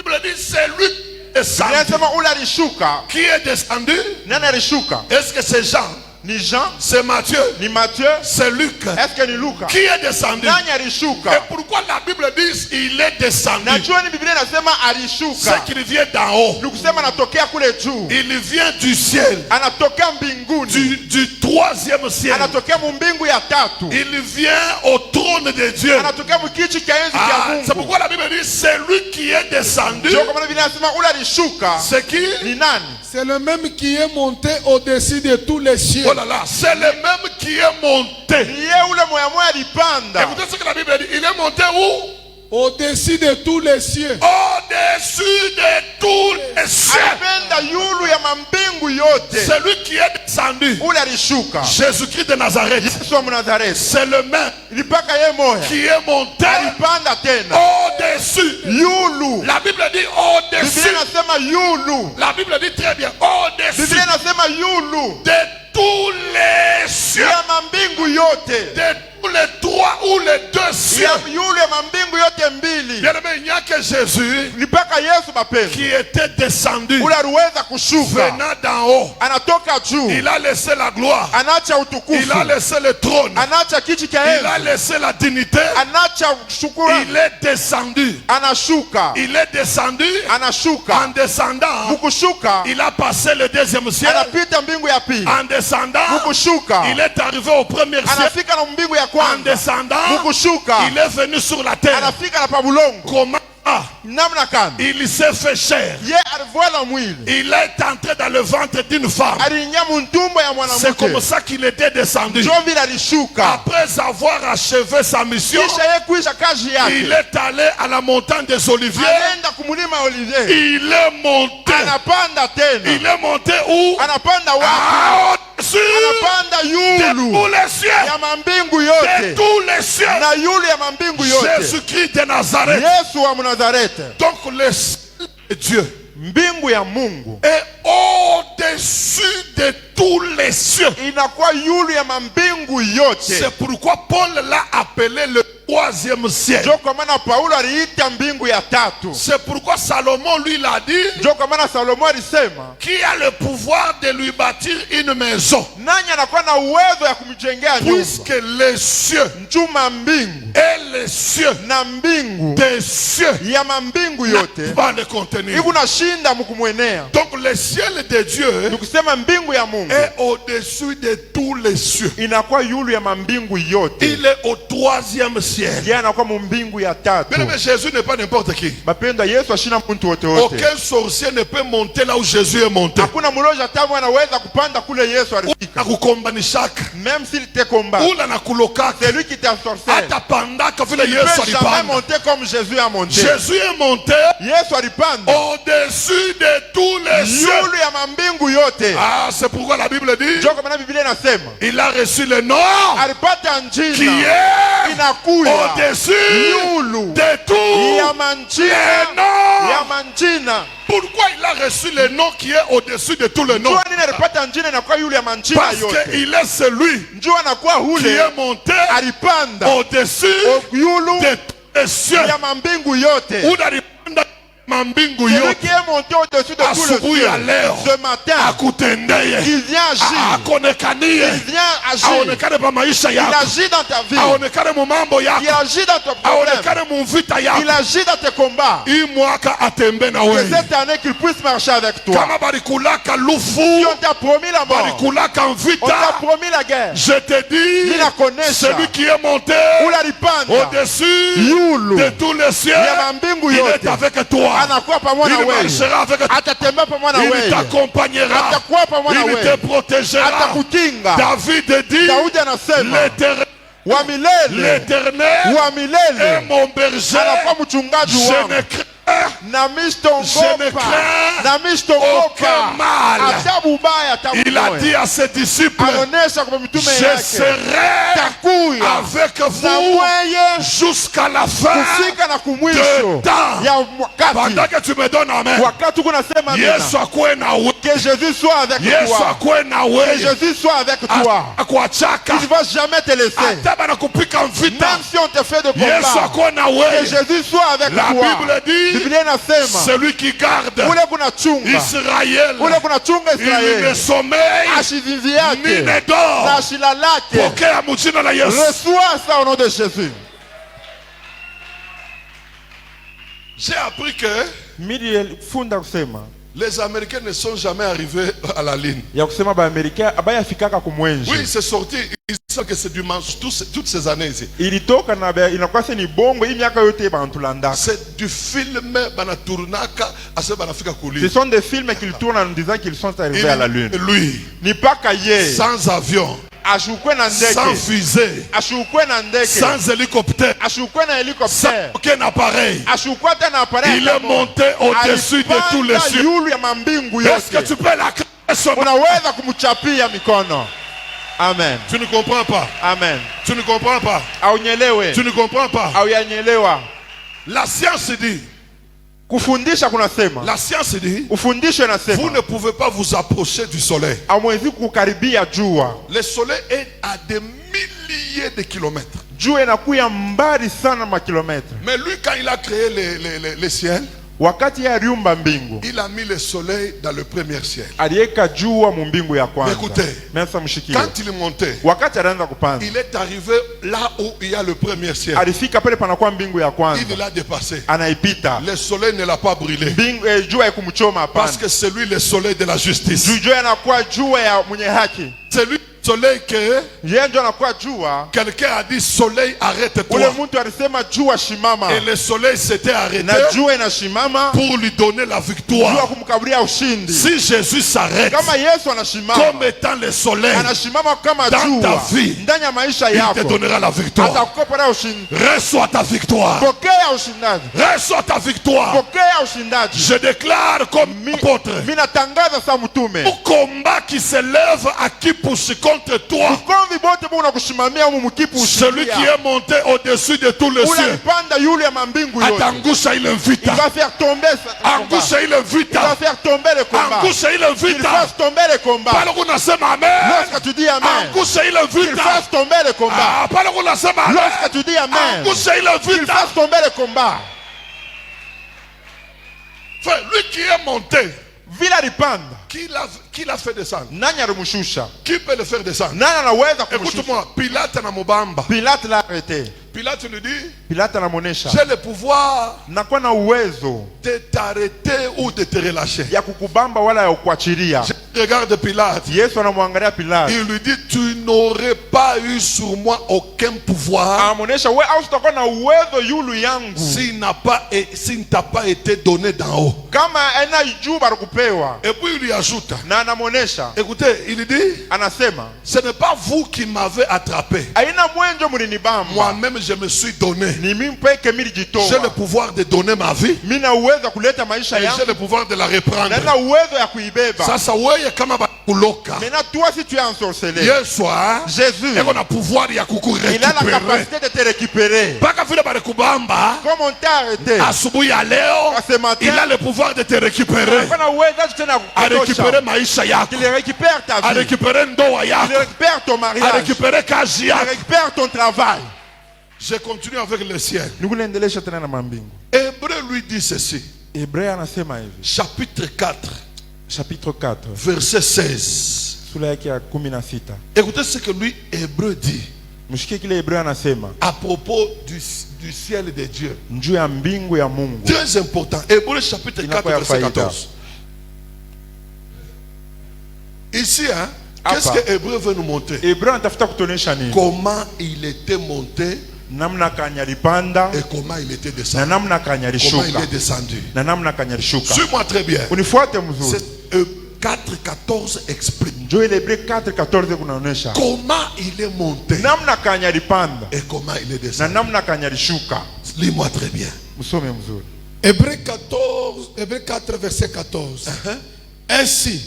La Bible dit c'est lui qui est descendu. Inasema ule alishuka. Qui est descendu? Nani alishuka? Est-ce que c'est Jean? Ni Jean? C'est Matthieu? Ni Matthieu? C'est Luc? Est-ce que ni Luka? Qui est descendu? Nani Et alishuka? pourquoi la Bible dit il est descendu? Najua ni Biblia inasema C'est alishuka. qu'il vient d'en haut. Ni kusema anatokea kule juu. Il vient du ciel. Anatokea mbinguni. Du troisième ciel. Anatokea mbingu ya tatu. Il vient au trône de Dieu. Anatokea mkichi cha enzi Ah, cha c'est Mungu. pourquoi la Bible dit c'est lui qui est descendu. Ndio kwa maana Biblia inasema ule alishuka. C'est qui? Ni nani? C'est le même qui est monté au-dessus de tous les cieux. Oh là là, c'est le même qui est monté. Ni yeye ule moya moya alipanda. Écoutez ce que la Bible dit. Il est monté où? au-dessus de tous les cieux. Au-dessus de tous les cieux. Alipenda yulu ya mambingu yote. Celui qui est descendu. Ule alishuka. Jésus-Christ de Nazareth. Yesu wa Nazareth. C'est le même Ilipaka ye moya. qui est monté Alipanda tena. au-dessus. Yulu. La Bible dit au-dessus. Biblia inasema yulu. La Bible dit très bien au-dessus Biblia inasema yulu. de tous les cieux. Ya mambingu yote. De tous les trois ou les deux cieux. Ya yulu ya mambingu yote mbili. Bien aimé, il n'y a que Jésus Ilipaka Yesu bapenda. qui était descendu Ule aliweza kushuka. venant d'en haut. Anatoka juu. Il a laissé la gloire. Anacha Il utukufu. a laissé le trône. Anacha kiti cha Il a enzi. laissé la dignité. Anacha shukrani. Il est descendu. Anashuka. Il est descendu. Anashuka. En descendant, Mukushuka. il a passé le deuxième ciel. Anapita mbingu ya pili. En descendant, Mukushuka. il est arrivé au premier ciel. Anafika na mbingu ya En kwanza. descendant, Mukushuka. il est venu sur la terre. Anafika na pabulongo. Comment Namna kani. il s'est fait chair. Ye alivuala mwili. Il est entré dans le ventre d'une femme. Aliingia muntumbo ya C'est comme mwanamke. ça qu'il était descendu. Njo vile alishuka. Après avoir achevé sa mission, Kisha ye kuisha kazi il yake. est allé à la montagne des Oliviers. Anaenda kumulima Olivier. Il est monté. Anapanda tena. Il est monté où? Anapanda wapi? Ah, au-dessus Anapanda de yulu. tous les cieux. Ya mambingu De yote. tous les cieux. Na yulu ya mambingu yote. Jésus-Christ de Nazareth. Yesu wa Mnazarete. Donc le ciel de Dieu Mbingu ya Mungu est au-dessus de tous les cieux. inakuwa yulu ya mambingu yote. C'est pourquoi Paul l'a appelé le troisième ciel. Njo kwa maana Paulo aliita mbingu ya tatu. C'est pourquoi Salomon lui l'a dit. Njo kwa maana Salomo alisema, Qui a le pouvoir de lui bâtir une maison? nani anakuwa na uwezo ya kumjengea nyumba? Puisque les cieux Mchuma mbingu et les cieux na mbingu des cieux ya mambingu yote va le contenir. hivi nashinda mkumwenea. Donc le ciel de Dieu Nikusema mbingu ya Mungu est au-dessus de tous les cieux. inakuwa yulu ya mambingu yote. Il est au troisième ciel. Yeye anakuwa mbingu ya tatu. Bien aimé, Jésus n'est pas n'importe qui. Mapendo Yesu ashina mtu wote wote. Aucun sorcier ne peut monter là où Jésus est monté. Hakuna mloja tamu anaweza kupanda kule Yesu alifika. Akukombanishaka Même s'il te combat. ula na kulokaka C'est lui qui t'a sorcier. hata pandaka vile Il Yesu peut jamais alipanda. monter comme Jésus a monté. Jésus est monté Yesu alipanda au-dessus de tous les cieux. yulu ya mambingu yote. Ah, c'est pourquoi la Bible dit Ndio kwa maana Biblia inasema il a reçu le nom alipata qui njina est inakuya au-dessus yulu de tous ya les manjina noms. ya manjina. Pourquoi il a reçu le nom qui est au-dessus de tous les noms? Njua nini alipata njina inakuwa yulu ya manjina Parce yote. qu'il est celui Njua anakuwa qui hule est monté alipanda au-dessus yulu de tous les cieux. ya mambingu yote. Unalipanda mambingu Celui yote qui est monté au-dessus de tous les asubuhi ya cieux. leo Ce matin, akutendeye, il vient agir. akonekanie, Il vient agir. aonekane pa maisha Il yako, agit dans ta vie. aonekane mu mambo Il yako, agit dans ton problème. aonekane mu vita Il yako. agit dans tes combats. Hii mwaka atembe na Que wewe. cette année qu'il puisse marcher avec toi. Kama balikulaka Si lufu, on t'a promis la mort, balikulaka on t'a vita, promis la guerre. je te dis, Nina konesha. celui qui est monté Unalipanda au-dessus yulu de tous les cieux, ya mbingu il est yote. avec toi. Anakuwa pamoja na Il wewe. marchera avec toi. Atatembea pamoja na Il wewe. t'accompagnera. Atakuwa pamoja na Il te wewe. protégera. Atakukinga. David dit, Daudi anasema wa milele, l'Éternel wa est milele mon berger. anakuwa mchungaji Je wangu. ne crains Na Je ne mishtongopa, crains na mishtongopa aucun mal. hata ubaya hata Il a ubaya. dit à ses disciples, Anaonesha kwa mitume je yake, serai takuya avec na vous mweye jusqu'à la fin kufika na de kumwisho temps. ya wakati. Pendant que tu me donnes amen, Wakati uko nasema Yesu amina, akuwe na wewe. que Jésus soit avec Yesu toi, akuwe na que wewe. Jésus soit avec toi. Akuachaka Il ne va jamais te laisser, hata banakupika vita. même si on te fait de Yesu combat. akuwe na Que wewe. Jésus soit avec La toi. Bible dit, Biblia inasema celui qui garde ule kuna chunga, Israël, ule kuna chunga il ne Israeli, sommeille ashivivi ni yake ne na dort. ashila lake. Pokea mjina la Yesu. Reçois ça au nom de Jésus. J'ai appris que Funda kusema les Américains ne sont jamais arrivés à la ligne. ya kusema ba Amerika abaya fikaka kumwenji. Oui, c'est sorti. Ils savent que c'est du mensonge toutes ces années ici. Ilitoka na inakuwa ni bongo hii miaka yote bantulandaka. C'est du film banaturnaka ase banafika Ce kuli. sont des films qu'ils tournent en disant qu'ils sont arrivés à la lune. Lui, Ni paka ye sans avion, ashukwe na ndege, sans fusée, ashukwe na ndege, sans hélicoptère, ashukwe na sans helicopter, aucun appareil. ashukwe tena appareil. Il est monté au-dessus de tous les cieux. yulu ya mambingu Est-ce que yote. tu peux l'acclamer? Unaweza kumchapia mikono. Amen. Tu ne comprends pas. Amen. Tu ne comprends pas. Aunyelewe. Tu ne comprends pas. Auyanyelewa. La science dit, Kufundisha kunasema. la science dit, Ufundisho vous inasema. ne pouvez pas vous approcher du soleil. Hamwezi kukaribia jua. Le soleil est à des milliers de kilomètres. Jua inakuya mbali sana makilomita. Mais lui, quand il a créé les ciels, Wakati ya aliumba mbingu, il a mis le soleil dans le premier ciel. aliweka jua mu mbingu ya kwanza. Écoutez, Mesa mshikie. quand il est monté, Wakati anaanza kupanda, il est arrivé là où il y a le premier ciel. alifika pale panakuwa mbingu ya Il kwanza. l'a dépassé. Anaipita. Le soleil ne l'a pas brûlé. Jua ya kumchoma Parce hapana. que c'est lui le soleil de la justice. Jua inakuwa jua ya mwenye haki. C'est lui le soleil que Yeye ndio anakuwa jua. quelqu'un a dit soleil arrête-toi. Ule mtu alisema jua shimama. Et le soleil s'était arrêté Na jua inashimama pour lui donner la jua victoire. kumkaburia ushindi. Si Jésus s'arrête Kama Yesu comme anashimama, étant le soleil, anasimama kama dans ta jua vie, ndani ya maisha il te yako, donnera la victoire. atakupea ushindi. Reçois ta victoire. Pokea ushindaji. Reçois ta victoire. Pokea ushindaji. Je déclare comme apôtre, Mimi natangaza sa mtume. tout combat qui se lève à qui pousse contre toi, Ukomvi bote mbona unakushimamia humu mkipu celui qui est monté au-dessus de tous les ule cieux, alipanda yule ya mambingu yote. atangusha ile Il vita, va faire tomber ce combat. angusha ile Il va vita, faire tomber le combat. angusha ile Il vita. fasse tomber le combat. Pale kunasema amen. Lorsque tu dis amen, Angusha ile qu'il vita. fasse tomber le combat. Ah, pale kunasema amen. Lorsque tu dis amen, Angusha ile qu'il vita. fasse tomber le combat. Frère, lui qui est monté, Vile alipanda, qui l'a fait descendre? nani alimshusha? Qui peut le faire descendre? Nani anaweza kumshusha? Écoute-moi, Pilate na mubamba. Pilate l'a arrêté. Pilate lui dit, Pilate anamuonesha, j'ai le pouvoir nakuwa na uwezo de t'arrêter ou de te relâcher. ya kukubamba wala ya kuachilia. Je regarde Pilate. Yesu anamwangalia Pilate. Il lui dit, tu n'aurais pas eu sur moi aucun pouvoir Anamuonesha wewe au sitakuwa na uwezo yulu yangu s'il ne t'a pas été donné d'en haut. kama ena juu barikupewa. Et puis il lui ajoute, Na anamuonesha, écoutez, il dit, anasema, ce n'est pas vous qui m'avez attrapé. aina mwenjo mulinibamba. Moi-même, je me suis donné. Ni mimi peke mimi J'ai le nilijitoa. pouvoir de donner ma vie Mimi na uwezo kuleta maisha et j'ai yangu le pouvoir de la reprendre. na uwezo ya kuibeba. Sasa wewe kama bakuloka. Maintenant toi si tu es ensorcelé, Hier soir, Jésus, eko na pouvoir ya il a la kukurécupérer. capacité de te récupérer. Mpaka vile balikubamba, Comme on t'a arrêté, asubuhi ya leo, ce matin, il a le pouvoir de te récupérer. kuna uwezo tena A récupérer kutosha. maisha yako. Il récupère ta A vie. récupérer ndoa Il yako. récupère ton A mariage. récupérer kazi Il yako. récupère ton travail. Je continue avec le ciel. Nikuendelesha tena na mambingu. Hébreu lui dit ceci. Hebreu anasema hivi. Chapitre 4, Chapitre 4, verset 16. sura yake ya 16. Écoutez ce que lui, Hébreu, dit Mshikie kile Hebreu anasema à propos du ciel de Dieu. njuu ya mbingu ya Mungu. Très important. Hébreu chapitre 4, verset 14. Ici, hein, qu'est-ce que Hébreu veut nous montrer? Hebreu anatafuta kutonesha nini? Comment il était monté Namna kanyalipanda et comment il était na descendu. namna Comment il kanyalishuka est descendu. na namna kanyalishuka. Suis-moi très bien. Unifuate mzuri. C'est 4, 14 exprime Njoo ile Hebreu 4:14 kunaonesha comment il est monté namna kanyalipanda et comment il est na descendu. namna kanyalishuka. Lis-moi très bien. Msome mzuri. Hébreu 4, verset 14. Ainsi,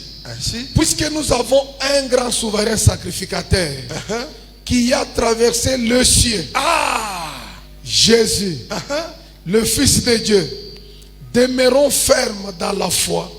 puisque nous avons un grand souverain sacrificateur qui a traversé le ciel, Jésus, le Fils de Dieu, demeurons fermes dans la foi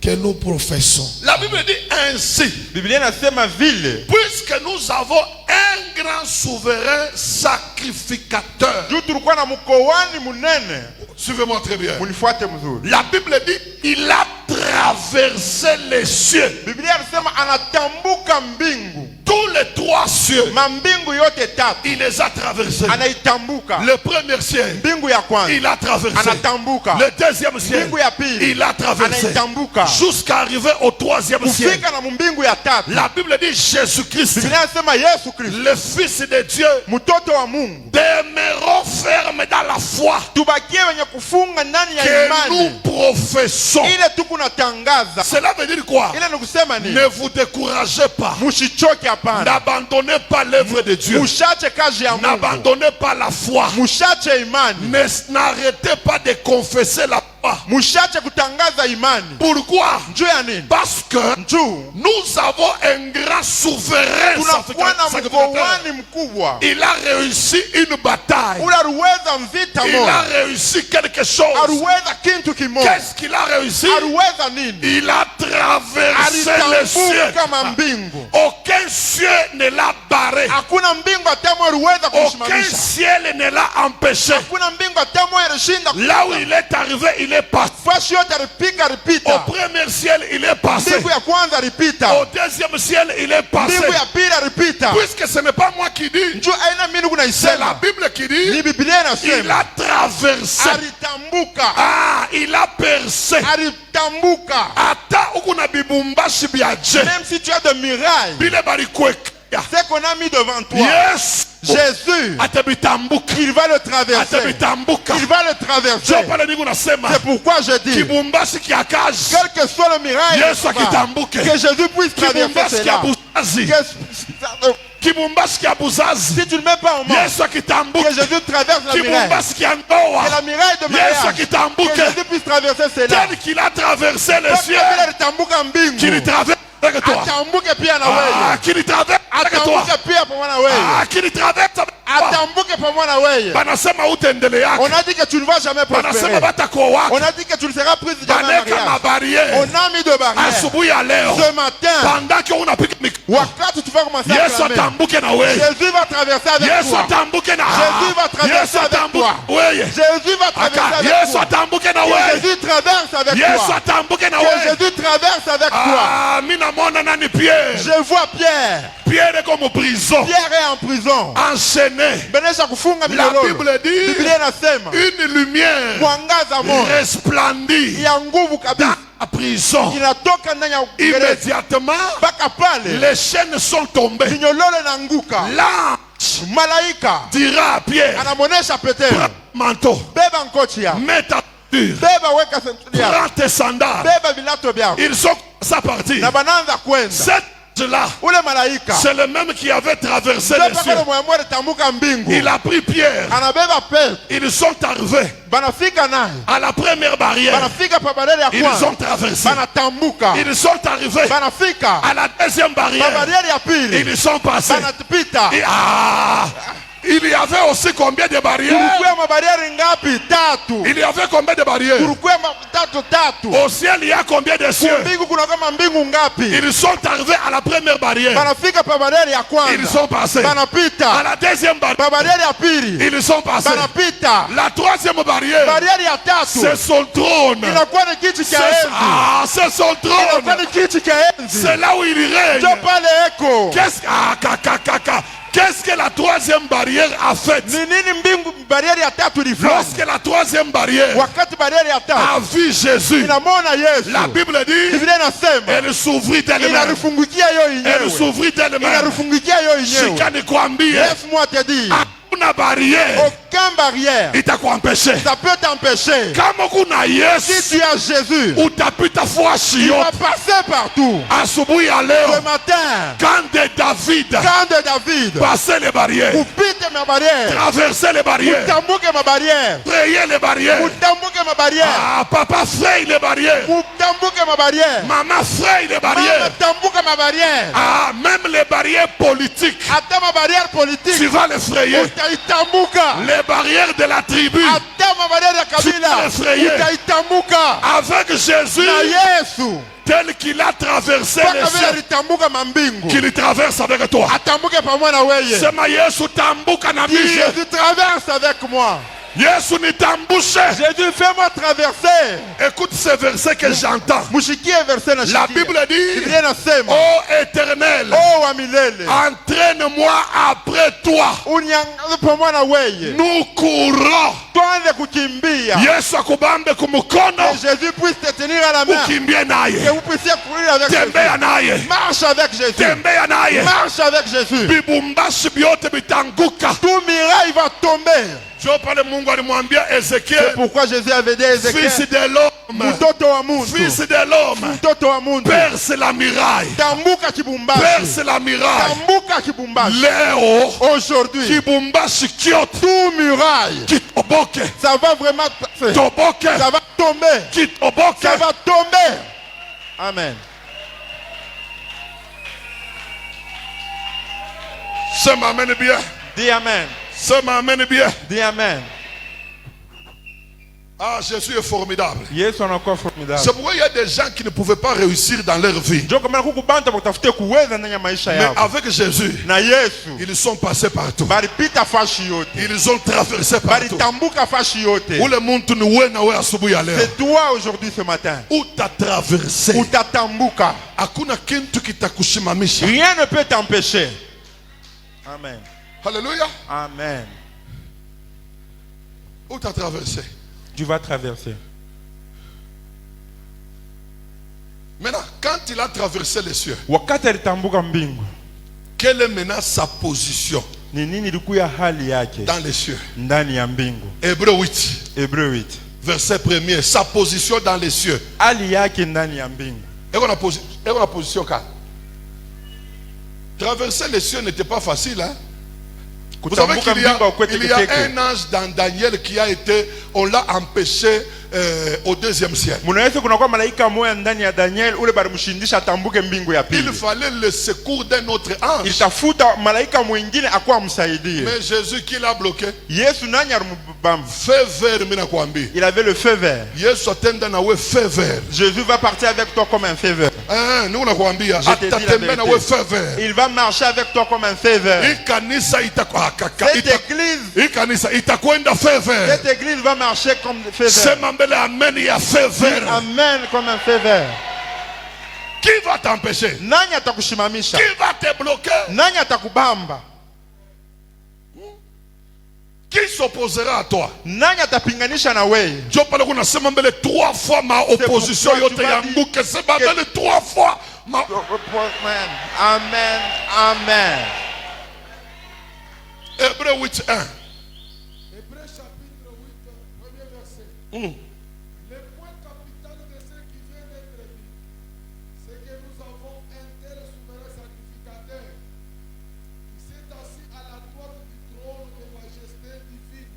que nous professons. La Bible dit ainsi. Biblia inasema vile Puisque nous avons un grand souverain sacrificateur. juu tulikuwa na mkoani munene. Suivez-moi très bien. Munifuate mzuri. La Bible dit il a traversé les cieux. Biblia inasema anatambuka mbingu. Tous les 3 cieux, mambingu yote tatu il les a traversés. anaitambuka. Le premier ciel, Mbingu ya kwanza il a traversé. anatambuka. Le deuxième ciel, Mbingu ya pili il a traversé. anaitambuka. Jusqu'à arriver au troisième ciel. Kufika na mbingu ya tatu. La Bible dit Jésus-Christ, Biblia inasema Yesu Kristo, le Fils de Dieu, mtoto wa Mungu, demeurons fermes dans la foi tubakie wenye kufunga ndani ya que nous imani professons. ile tukunatangaza. Cela veut dire quoi? Ile ni kusema Ne nini? vous découragez pas. Mushichoke hapana. N'abandonnez pas l'œuvre de Dieu. Mushache kazi ya Mungu. N'abandonnez pas la foi. Mushache imani. N'arrêtez pas de confesser la foi. Mushache kutangaza imani. Pourquoi? Njoo ya nini? Parce que Njoo nous avons un grand souverain tunakuwa na sacrificateur. mkowani mkubwa. Il a réussi une bataille. Ule aliweza mvita Il a moja. réussi quelque chose. Aliweza kitu kimoja. Qu'est-ce qu'il a réussi? Aliweza nini? Il a traversé les cieux. Alitambuka mambingu. Aucun cieux ne l'a barré. Hakuna mbingu atamo aliweza Aucun kusimamisha. ciel ne l'a empêché. Hakuna mbingu atamo alishinda. Là où il est arrivé, il est passé. Fasi yote alipika Au alipita. premier ciel, il est passé. Mbingu ya kwanza alipita. Au deuxième ciel, il est passé. Mbingu ya pili alipita. Puisque ce n'est pas moi qui dis, Njoo aina mimi kuna c'est la isema. Bible qui Ni dit, Biblia il inasema. a traversé. Alitambuka. Ah, il a percé. Alitambuka. Ata ukuna bibumbashi biaje. Même si tu as de mirailles, Bile barikweka. c'est qu'on a mis devant toi. Yes. Jésus, Atabitambuka. il va le traverser. Atabitambuka. Il va le traverser. Sio pale niko nasema. C'est pourquoi je dis, Kibumbashi kiakaji. quel que soit le miracle, Yesu akitambuke. que Jésus puisse traverser Kibumbashi cela. kiabuzazi. Que- Kibumbashi kiabuzazi. Si tu ne mets pas en main, Yesu akitambuke. que Jésus traverse la miraille. Kibumbashi kiandoa. Que la miraille de Yesu mariage, que akitambuke. Jésus puisse traverser cela. Tel qu'il a traversé les Parce que cieux. vile alitambuka mbingu, Qu'il traverse avec toi. atambuke pia na Ah, wewe. qu'il traverse avec toi. Atambuke pia pamoja na wewe. Ah, qu'il traverse avec toi. Atambuke pamoja na wewe. Banasema utaendelea. On a dit que tu ne vas jamais Banasema prospérer. batako wako. On a dit que tu ne seras plus jamais Baneka mariage. mabarrière. On a mis de barrières. Asubuhi ya leo. Ce matin, Pendant que unapiga mikono. wakati tu vas commencer à Yesu clamer, atambuke na wewe. Jésus va traverser avec Yesu toi. atambuke na Jésus va traverser Yesu avec atambuke toi. wewe. Jésus va traverser Aka avec Yesu toi. atambuke na Que wewe. Jésus traverse avec Yesu toi. atambuke na Que wewe. Jésus traverse avec toi. Ah, mimi namwona nani Pierre. Je vois Pierre. Pierre comme prison. Pierre est en prison. Enchaîné. Benesha kufunga La minyororo. Bible dit Biblia inasema une lumière mwangaza moja resplendit ya nguvu dans kabisa la prison. inatoka ndani ya gereza. Immédiatement, Mpaka pale les chaînes sont tombées. minyororo inaanguka. L'ange Malaika dira à Pierre, anamonesha Petero, prends ton manteau, beba nkoti yako, mets ta ceinture, beba weka senturi yako, prends tes sandales. beba vilato vyako. Ils sont commencés à partir. Na banaanza kwenda. Cet ange-là, Ule malaika c'est le même qui avait traversé ndio les paka cieux. ule mwamua alitambuka mbingu. Il a pris Pierre. Anabeba Petro. Ils sont arrivés Banafika naye. à la première barrière. Banafika pa barriere ya Ils ont kwanza. traversé. Banatambuka. Ils sont arrivés Banafika à la deuxième pa barrière. barriere ya pili. Ils sont passés. Banapita. Et il y avait aussi combien de barrières? Kulikuwa mabariere ngapi? Tatu. Il y avait combien de barrières? Kulikuwa tatu. Au ciel, il y a combien de cieux? Mbingu kuna kama mbingu ngapi? Ils sont arrivés à la première barrière. Banafika pa barriere ya Ils kwanza. sont passés. À Banapita. la deuxième barrière, Pa barriere ya pili. ils sont passés. Banapita. La troisième barrière, Barriere ya tatu. c'est son trône. Inakuwa ni kiti cha enzi. C'est son Inakuwa trône. ni kiti cha enzi. C'est là où il règne. Ndio pale eko. Qu'est-ce que la troisième barrière a fait? Ni nini mbingu barriere ya tatu ilifanya? Lorsque la troisième barrière Wakati barriere ya tatu a vu Jésus, inamwona Yesu. la Bible dit, Biblia inasema elle s'ouvrit d'elle-même. inarifungukia yo Elle yenyewe. s'ouvrit d'elle-même. Inarifungukia yo yenyewe. Shikani kwambie, Laisse-moi te dire, hakuna barrière aucun barrière itakuempeshe. ça peut t'empêcher. Kama kuna Si Yesu, tu as Jésus, utapita fuashi il va yote. passer partout. Asubuhi ya Ce leo, matin, quand de David quand de David, passait les barrières, upite ma barrière, traversait les barrières, utambuke ma barrière, frayait les barrières. utambuke ma barrière, Ah, papa fraye les barrières. utambuke ma barrière, Maman fraye les mama barrières. tambuka ma barrière, Ah, même les barrières politiques, hata ma barrière tu politique, vas les frayer. utaitambuka. Les barrières de la tribu, Hata ma barrière ya kabila, effrayé. utaitambuka. avec Jésus, Na Yesu, tel qu'il a traversé les mpaka vile cieux, alitambuka mambingu, qu'il traverse avec toi. atambuke pamoja na wewe. Sema Yesu tambuka na Dis mie. Jésus traverse avec moi. Yesu nitambushe. Jésus, fais-moi traverser. Écoute ce verset que j'entends. Mushikie verset na La shikia. Bible dit, Biblia inasema, ô Éternel, oh wa milele, entraîne-moi après toi. uniangaze pamoja na weye. Nous courons. Tuanze kukimbia. Yesu akubambe kumukono. Que Jésus puisse te tenir à la main. Ukimbie Que naye. vous puissiez courir avec Tembea Jésus. naye. Marche avec Jésus. Tembea naye. Marche avec Jésus. Bibumbashi byote bitanguka. Tout miraille va tomber. Jo pale Mungu alimwambia C'est Ezekiel, pourquoi Jésus avait dit à fils Ézéchiel, de l'homme, mtoto wa muntu, fils de l'homme, mtoto wa muntu, perce la muraille. tambuka kibumbashi, Perce la muraille. tambuka kibumbashi. Leo Aujourd'hui, kibumbashi kyote tout muraille, kitoboke. ça va vraiment passer. Toboke. Ça va tomber. Kitoboke. Ça va tomber. Amen. Sema amen bien. Dis Amen. Sema amen bien. Dis Amen. Ah, Jésus est formidable. Yesu anakuwa formidable. C'est pourquoi il y a des gens qui ne pouvaient pas réussir dans leur vie. Ndio kama kukubanta kutafute kuweza ndani ya maisha Mais yao. avec Jésus, Na Yesu ils sont passés partout. balipita fashi yote. Ils ont traversé partout. Balitambuka fashi yote. Ule muntu ni wewe na wewe asubuhi ya leo. C'est toi aujourd'hui ce matin. Utatraverse. Utatambuka. Hakuna kitu kitakushimamisha. Rien ne peut t'empêcher. Amen. Alléluia. Amen. Utatraverse. Tu vas traverser. Maintenant, quand il a traversé les cieux, Wakati alitambuka mbingu, quelle est maintenant sa position ni nini ilikuwa hali yake dans les cieux? ndani ya mbingu? Hébreu 8, Hébreu 8. verset 1er. Sa position dans les cieux. Hali yake ndani ya mbingu. Et on a position quand? Traverser les cieux n'était pas facile, hein? Vous savez Kutambuka qu'il y a, mbingu hakuwa il y a teketeke. un ange dans Daniel qui a été, on l'a empêché au 2e siècle. Munaweza kunakuwa malaika moja ndani ya Daniel ule balimshindisha atambuke mbingu ya Il pili. fallait le secours d'un autre ange. Ilitafuta malaika mwingine akuwa amsaidie. Mais Jésus qui l'a bloqué, Yesu nani alimbamba? feu vert mina kwambi. Il avait le feu vert. Yesu atenda na we feu vert. Jésus va partir avec toi comme un feu vert. Nous nakwambia Je te dis la atatembea na we vérité. feu vert. Il va marcher avec toi comme un feu vert. Ikanisa Cette église, itakwenda feu vert. cette église va marcher comme un feu vert. Sema mbele amen ya feu vert. Amen comme un feu vert. Qui va t'empêcher? Nani atakushimamisha? Qui va te bloquer? Nani atakubamba? Qui s'opposera à toi? Nani atapinganisha na wewe? Dieu parle qu'on a sema mbele 3 fois ma opposition pourquoi yote tu vas yanguke. dire Sema que- mbele 3 fois ma... Amen. Amen. Amen. Hébreu 8, 1. Hébreux chapitre 8, premier verset. Le point capital de ce qui vient d'être dit, c'est que nous avons un tel souverain sacrificateur qui s'est assis à la droite du trône de majesté divine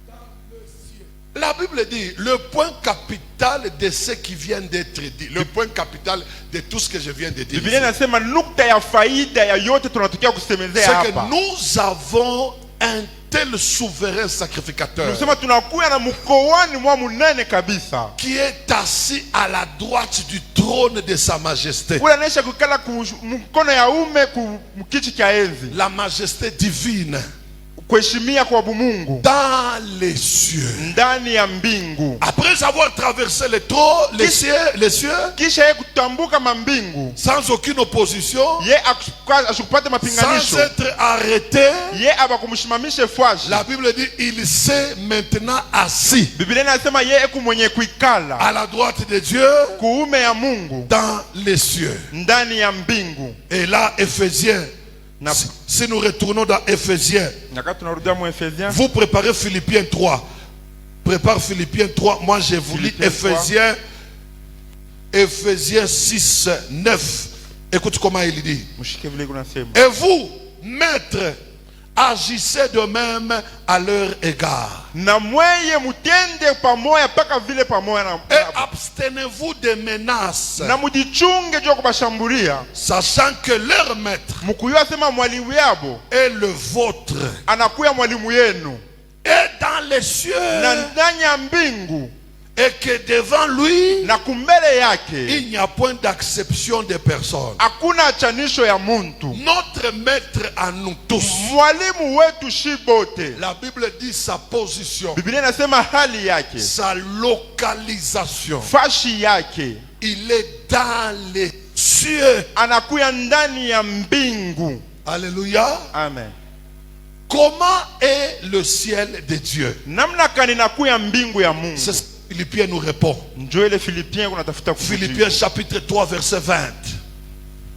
dans le ciel. La Bible dit le point capital de ce qui vient d'être dit. Le point capital de tout ce que je viens de dire. Biblia inasema nukta ya faida ya yote tunatokea kusemezea C'est que hapa. nous avons un tel souverain sacrificateur Tunasema tunakuwa na mkoani mwa munene kabisa. qui est assis à la droite du trône de sa majesté. Ule anaisha kukala mkono ya ume mkichi cha enzi. La majesté divine Kuheshimia kwa Mungu dans les cieux. ndani ya mbingu. Après avoir traversé les cieux, Kisha yeye kutambuka mambingu, sans aucune opposition, ye ashukupate sans mapinganisho, être arrêté, ye abakumshimamishe fwashi. la Bible dit il s'est maintenant assis Biblia inasema ye eku mwenye kuikala à la droite de Dieu kuume ya Mungu dans les cieux. ndani ya mbingu. Et là, Éphésiens, Na si nous retournons dans Éphésiens, nyakati tunarudia mu Efesiens. vous préparez Philippiens 3. Prépare Philippiens 3. Moi, je vous lis Philippiens Éphésiens 6, 9. Écoute comment il dit. Mshike vile kunasema. Et vous, maîtres, agissez de même à leur égard. Na mweye mutende pamoja paka vile pamoja na Et abstenez-vous des menaces, na mujichunge juu ya kubashambulia, sachant que leur maître mukuyua sema mwalimu yabo est le vôtre. anakuya mwalimu yenu Et dans les cieux, na ndani ya mbingu. Et que devant lui, na kumbele yake il n'y a point d'acception des personnes. hakuna achanisho ya muntu. Notre maître à nous tous. Mwalimu wetu shibote. La Bible dit sa position, Biblia inasema hali yake, sa localisation. fashi yake, Il est dans les cieux. anakuya ndani ya mbingu. Alléluia. Amen. Comment est le ciel de Dieu? Namna kani nakuya mbingu ya Mungu? C'est ce que Philippiens nous répond. Njoo ile Philippiens kunatafuta kujibu. Philippiens chapitre 3 verset 20.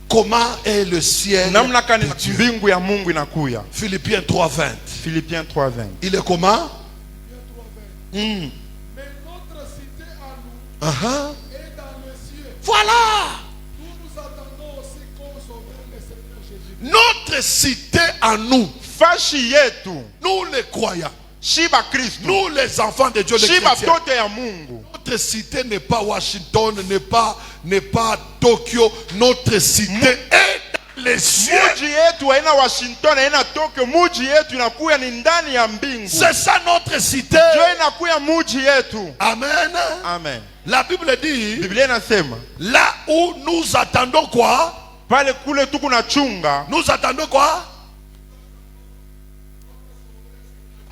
Comment est le ciel Namna kani de Dieu? mbingu ya Mungu inakuya. Philippiens 3 20. Philippiens 3:20. Il est comment? Mais notre cité à nous Uh-huh. est dans les cieux. Voilà. Nous nous attendons aussi qu'au Sauveur le Seigneur Jésus. Notre cité à nous, Fashi yetu, nous les croyants, shiba Kristo, nous les enfants de Dieu, les shiba chrétiens. tote ya Mungu. Notre cité n'est pas Washington, n'est pas Tokyo. Notre cité est dans les cieux. Muji yetu haina Washington, haina Tokyo. Muji yetu inakuya ni ndani ya mbingu. C'est ça notre cité. Ndio inakuya muji yetu. Amen. Amen. La Bible dit, Biblia inasema là où nous attendons quoi? pale kule tuku na chunga, Nous attendons quoi?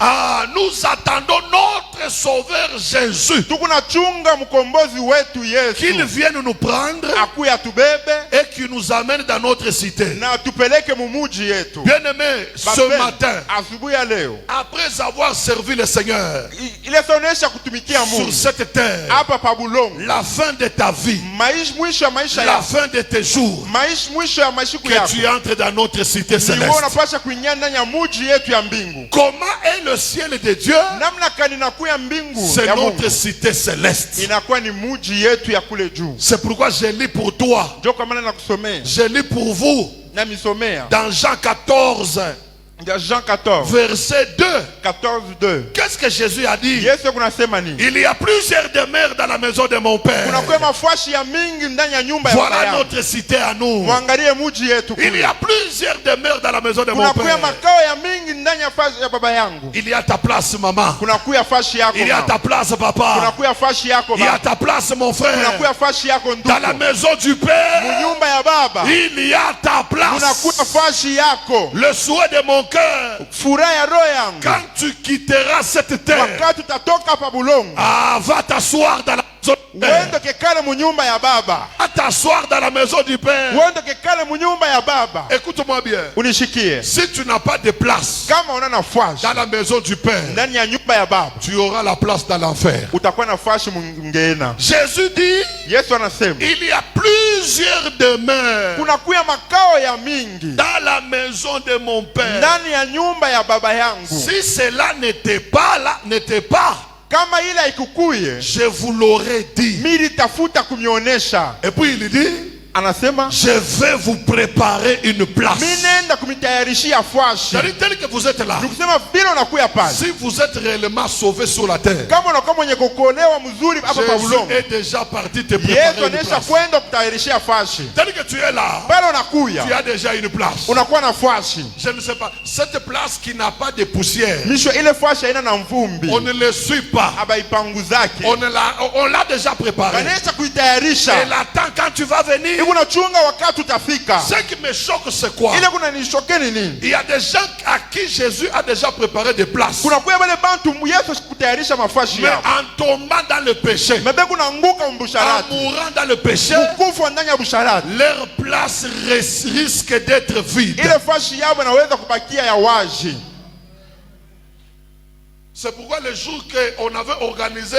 Ah, nous attendons notre Sauveur Jésus. tuku na chunga mkombozi wetu Qu'il Yesu vienne nous prendre akuya tubebe et qu'il nous amène dans notre cité. na tupeleke mumuji yetu. Bien-aimés, ce Bapeni, matin, asubuhi ya leo après avoir servi le Seigneur ile sonesha kutumikia sur Mungu cette terre, hapa pa bulongo, la fin de ta vie, mwisho ya maisha la yako, fin de tes jours, mwisho ya maishiku que yako, tu entres dans notre cité ni wewe céleste. unapasha kuingia ndani ya muji yetu ya mbingu. Comment est le ciel de Dieu? Namna kani nakuya mbingu C'est ya notre Mungu cité céleste. inakuwa ni muji yetu ya kule juu. C'est pourquoi je lis pour toi, Ndio kwa maana nakusomea je lis pour vous na misomea dans Jean 14, ya Jean 14 verset 2. 14:2. Qu'est-ce que Jésus a dit? Yesu kunasema nini? Il y a plusieurs demeures dans la maison de mon Père. Kunakuwa mafashi ya mingi ndani ya nyumba ya baba Voilà yangu. notre cité à nous. Mwangalie muji yetu Il y kule. a plusieurs demeures dans la maison de mon Kunakuwa Père. makao ya mingi ndani ya fashi ya baba yangu. Il y a ta place, maman. Kunakuwa fashi yako Il y a mama. ta place, papa. Kunakuwa fashi yako Il y a baba. ta place, mon frère. Kunakuwa fashi yako Dans la ndugu. maison du Père, Munyumba ya baba. il y a ta Kunakuwa place. fashi yako. Le souhait de mon cœur, Furaha ya roho yangu. quand tu quitteras cette terre, Wakati utatoka hapa bulongo, va t'asseoir dans la maison du Père. uende kekale munyumba ya baba. Va t'asseoir dans la maison du Père. Uende kekale munyumba ya baba. Écoute-moi bien. Unishikie. Si tu n'as pas de place Kama una nafasi dans la maison du Père, ndani ya nyumba ya baba, tu auras la place dans l'enfer. utakuwa nafasi mngeena. Jésus dit, Yesu anasema il y a plusieurs demeures kunakuya makao ya mingi dans la maison de mon Père. ndani ya nyumba ya baba yangu. Si cela n'était pas là, Kama ile ikukuye, je vous l'aurais dit. mimi tafuta kumionesha. Et puis il dit, Anasema je vais vous préparer une place. mimi nenda kumitayarishia fashi. C'est-à-dire tel que vous êtes là. Nikusema vile unakuya pale. Si vous êtes réellement sauvé sur la terre, Kama unakuwa mwenye kukolewa mzuri hapa pa Jésus bulongo, est déjà parti te Yesu préparer une anaisha place. kwenda kutayarishia fashi. C'est-à-dire que tu es là, Pale tu unakuya, as déjà une place. unakuwa na fashi. Je ne sais pas, cette place qui n'a pas de poussière, Misho ile fashi haina na mvumbi. on ne le suit pas. Abaipanguzake. On l'a déjà préparé. Anaisha kuitayarisha. Elle attend quand tu vas venir. Hivi unachunga wakati utafika. Ce qui me choque, c'est quoi? Ile kuna nishoke ni nini? Il y a des gens à qui Jésus a déjà préparé des places. Kuna kwa wale bantu Yesu kutayarisha mafashi Mais yao. en tombant dans le péché, Mebe kuna nguka en mbusharati. mourant dans le péché, Kufa ndani ya busharati. leur place risque d'être vide. Ile fashi yao inaweza kubakia ya wazi. C'est pourquoi le jour qu'on avait organisé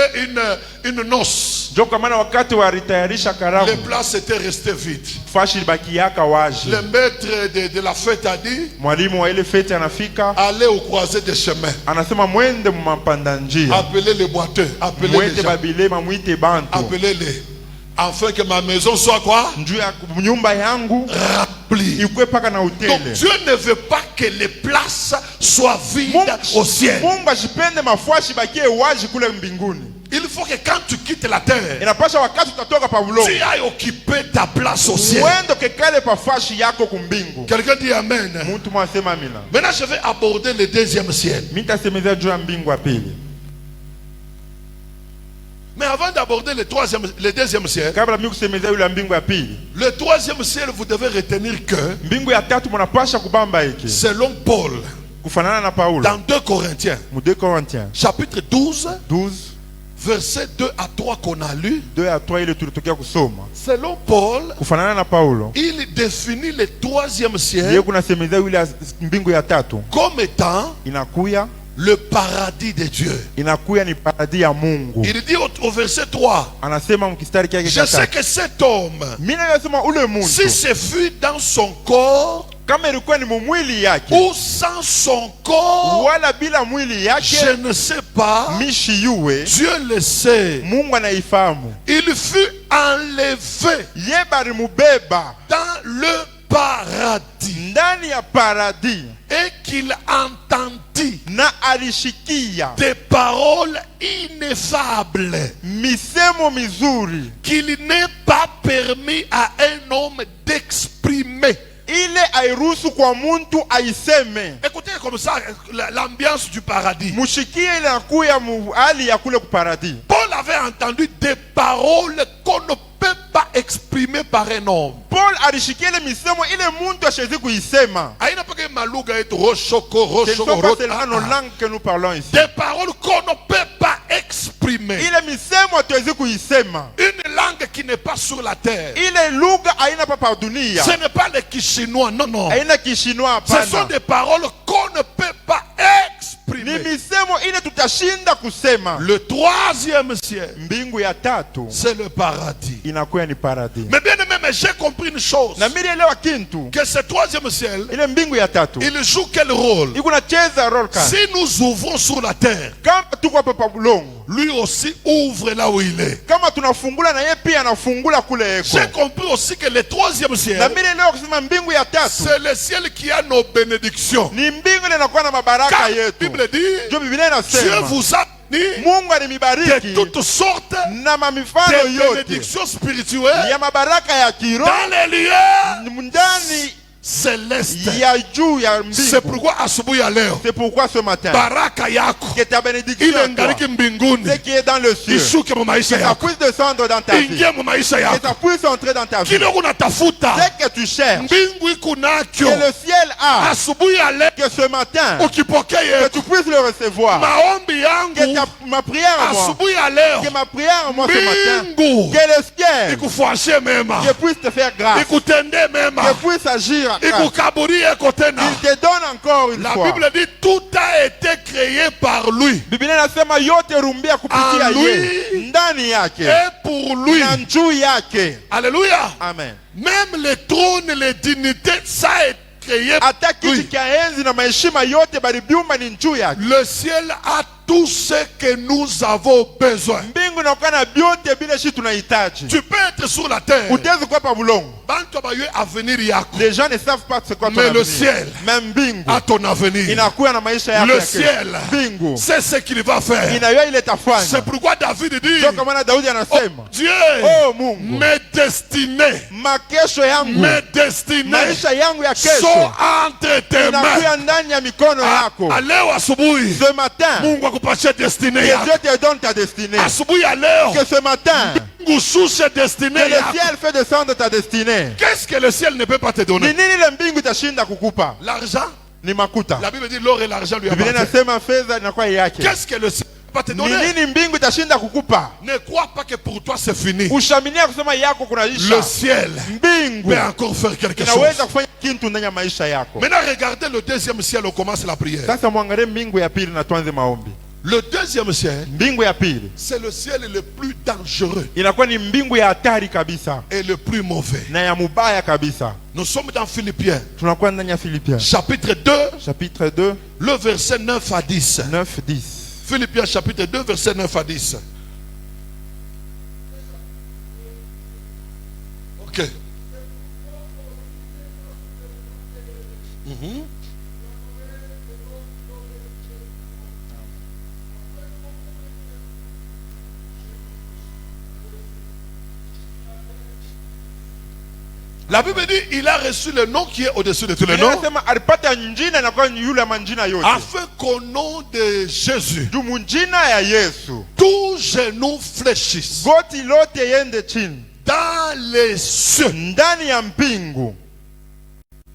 une noce, Ndio kwa maana wakati walitayarisha les karamu, places étaient restées vides. fashi bakiaka wazi. Le maître de la fête a dit, Mwalimu wa ile fete anafika, allez au croisé des chemins, anasema mwende mumapanda njia. appelez les boiteux, appelez les Mwende gens, babilema mwite bantu. appelez-les, afin que ma maison soit quoi? Njuu ya nyumba yangu Remplie. ikwe paka na Donc hoteli. Dieu ne veut pas que les places soient vides au ciel. Mungu asipende mafashi bakie wazi kule mbinguni. Il faut que quand tu quittes la terre, Inapasha wakati utatoka pa bulongo, tu ailles occuper ta place au ciel. uende kekale pa fashi yako kumbingu. Quelqu'un dit Amen. Mtu mwasema amina. Maintenant, je vais aborder le deuxième ciel. Mimi nitasemezea juu ya mbingu ya pili. Mais avant d'aborder le deuxième ciel, kabla mimi kusemezea yule mbingu ya pili, le troisième ciel, vous devez retenir que, mbingu ya tatu mnapasha kubamba hiki selon Paul, kufanana na Paulo dans 2 Corinthiens, mu 2 Corinthiens chapitre 12, 12 versets 2 à 3 qu'on a lu, 2 à 3 ile tulitokea kusoma. selon Paul, Kufanana na Paulo, il définit le troisième yeye ciel kunasemezea yule mbingu ya tatu comme étant inakuya le paradis de Dieu. ni paradis ya Mungu. Il dit au verset 3, Anasema mkistari kyake je cha sais tatu, que cet homme, mimi nasema ule si muntu ce fut dans son corps kama ilikuwa ni mwili yake ou sans son corps, wala bila mwili yake, je ne sais pas, mishi yuwe, Dieu le sait. Mungu anaifahamu. Il fut enlevé Ye bari mubeba dans le paradis ndani ya paradis et qu'il entendit na alishikia des paroles ineffables misemo mizuri qu'il n'est pas permis à un homme d'exprimer. ile airuhusu kwa muntu aiseme. Écoutez comme ça l'ambiance du paradis. Mushikie ile nakuya hali ya kule kuparadis. Paul avait entendu des paroles qu'on ne peut pas exprimer par un homme. Paul alishikia ile misemo ile muntu ashezi kuisema. Aina pake maluga eto roshoko Ce ne sont pas seulement nos langues que nous parlons ici. des paroles qu'on ne peut pas exprimer. Ile misemo hatuwezi kuisema. Une langue qui n'est pas sur la terre. Ile lugha haina pa dunia. Ce n'est pas le kichinois, non, non. Haina kishinois Ce sont hapana. des paroles qu'on ne peut pas Ni exprimer. misemo ile tutashinda kusema. Le troisième ciel, Mbingu ya tatu c'est le paradis. inakuwa ni paradis. Mais bien aimé, mais j'ai compris une chose. Na mimi elewa kintu, Que ce troisième ciel, ile mbingu ya tatu il joue quel rôle? iko na cheza role kani. Si nous ouvrons sur la terre, Kama tuko hapa pa bulongo, lui aussi ouvre là où il est. kama tunafungula na yeye pia anafungula kule eko. J'ai compris aussi que le troisième Na ciel, mimi elewa kusema mbingu ya tatu c'est le ciel qui a nos bénédictions. ni mbingu ile inakuwa na mabaraka Car la yetu. Bible dit, Ndio Biblia Dieu inasema vous a béni Mungu de alimibariki toutes sortes na mamifano de yote bénédictions spirituelles ya mabaraka ya kiroho dans les lieux ndani célestes. ya juu ya C'est mbingu. pourquoi asubuhi ya leo C'est pourquoi ce matin baraka yako que ta bénédiction ile à toi, ngaliki mbinguni ce qui est dans le ciel, ishuke mu maisha que ça yako, puisse descendre dans ta vie, ingie mu maisha que yako. ça puisse entrer dans ta vie. Kile unatafuta Ce que tu cherches, mbingu iko que nakyo le ciel a, asubuhi ya leo, que ce matin, ukipokee que tu puisses le recevoir. maombi Que yangu ma prière à moi, asubuhi ya leo, que ma prière à moi ce matin, mbingu que le ciel, ikufuashie mema, que puisse te faire grâce, ikutendee mema, que puisse agir à grâce. ikukaburie ko tena. Il te donne encore une La fois. Bible dit tout a été créé par lui Biblia inasema yote rumbia kupitia En lui, yeye, ndani yake et pour lui. na juu yake. Alléluia. Amen. Même les trônes, les dignités, ça a été créé par Hata kiti lui. cha enzi na maheshima yote balibiumba ni juu yake. Le ciel a tout ce que nous avons besoin. Mbingu inakuwa na vyote bila shi tunahitaji. Tu peux être sur la terre. Utezi kuwa pa bulongo. Bantu abayue avenir yako. Les gens ne savent pas c'est quoi ton Mais le avenir. ciel Mais mbingu a ton avenir. inakuwa na maisha yako Le ya kesho. ciel, Mbingu c'est ce qu'il va faire. inayua ile C'est tafanya. pourquoi David dit, Ndio kwa maana Daudi oh, anasema, Dieu, oh Mungu, mes destinées, makesho yangu, mes destinées maisha yangu ya sont kesho entre tes mains. inakuwa ndani ya mikono yako. Leo asubuhi Ce matin, Mungu akupatie destiny que yako. Dieu te donne ta destinée. Asubuhi ya leo Que ce matin, Mungu shushe que destiny le yako. ciel fait descendre ta destinée. Qu'est-ce que le ciel ne peut pas te Ni donner? nini ile mbingu itashinda kukupa? L'argent. Ni makuta. La Bible dit l'or et l'argent lui Biblia appartiennent. inasema fedha inakuwa yake. Qu'est-ce que le ciel ne peut pas te Ni donner? nini mbingu itashinda kukupa? Ne crois pas que pour toi c'est fini. Ushaminia kusema yako Le kunaisha. ciel Mbingu peut encore faire quelque chose. inaweza kufanya kitu ndani ya maisha yako. Maintenant regardez le deuxième ciel, on commence la prière. Sasa mwangalie mbingu ya pili na tuanze maombi. Le deuxième ciel, Mbingu ya pili c'est le ciel le plus dangereux inakuwa ni mbingu ya hatari kabisa et le plus mauvais. na ya mubaya kabisa. Nous sommes dans Philippiens, Tunakuwa ndani ya Philippiens chapitre 2, chapitre 2 le verset 9 à 10. 9-10. Philippiens chapitre 2, verset 9 à 10. Ok. Mhm. La Bible dit il a reçu le nom qui est au-dessus de tous les noms, Inasema alipata njina na kwa yule manjina yote. afin qu'au nom de Jésus, Juu munjina ya Yesu, tout genou fléchisse goti lote yende chini. dans les cieux. Ndani ya mbingu.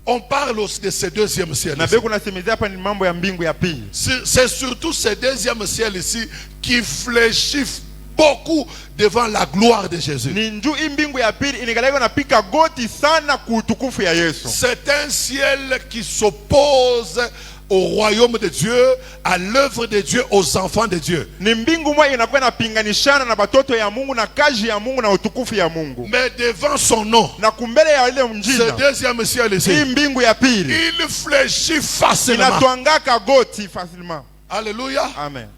On parle aussi de ce deuxième ciel Na ici. beku nasemezea hapa ni mambo ya mbingu ya pili. C'est surtout ce deuxième ciel ici qui fléchit beaucoup devant la gloire de Jésus. Ni njuu hii mbingu ya pili inikaleka napika goti sana kuutukufu ya Yesu. C'est un ciel qui s'oppose au royaume de Dieu, à l'œuvre de Dieu, aux enfants de Dieu. Ni mbingu moja inakuwa inapinganishana na batoto ya Mungu na kazi ya Mungu na utukufu ya Mungu. Mais devant son nom, Na kumbele ya ile ce mjina, deuxième ciel hii ici, mbingu ya pili il fléchit facilement. inatwangaka goti facilement. Alléluia. Amen.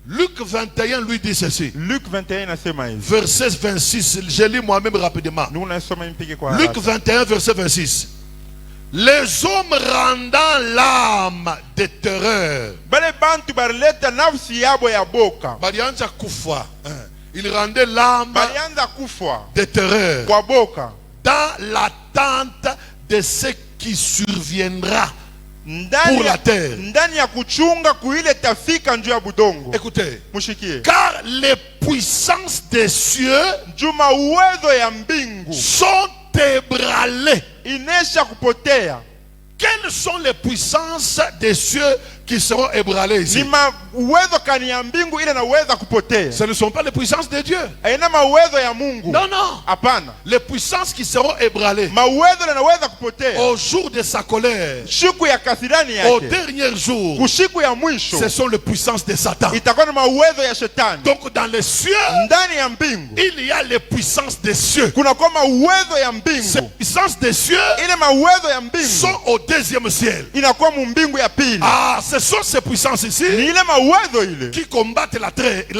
Luc 21 lui dit ceci. Luc 21 inasema hivi. Verset 26, je lis moi-même rapidement. Ndio nasoma mpige kwa Luc haraka. 21, verset 26. Les hommes rendant l'âme de terreur. Bale bantu baleta nafsi yabo ya boka. Balianza kufa. Il rendait l'âme Balianza kufa de terreur kwa boka. dans l'attente de ce qui surviendra Ndani pour la ya, terre. ndani ya kuchunga kuile tafika njuu ya budongo. Écoutez. Mushikie. Car les puissances des cieux Juma uwezo ya mbingu sont ébranlées. inesha kupotea. Quelles sont les puissances des cieux qui seront ébranlées Ni ici? uwezo kani ya mbingu ile naweza kupotea. Ce ne sont pas les puissances de Dieu. Haina mauwezo ya Mungu. Non, non. Hapana. Les puissances qui seront ébranlées Mauwezo yanaweza kupotea. au jour de sa colère, Siku ya kasirani au yake. dernier jour, Kushiku ya mwisho. ce sont les puissances de Satan. Itakuwa na mauwezo ya shetani. Donc dans les cieux, Ndani ya mbingu il y a les puissances des cieux. kuna kwa mauwezo ya Ces mbingu. puissances des cieux Ile mauwezo ya mbingu sont au deuxième ciel. inakuwa mu mbingu ya pili. Ah, ce sont ces puissances Ni ici ile mauwezo ile qui combattent la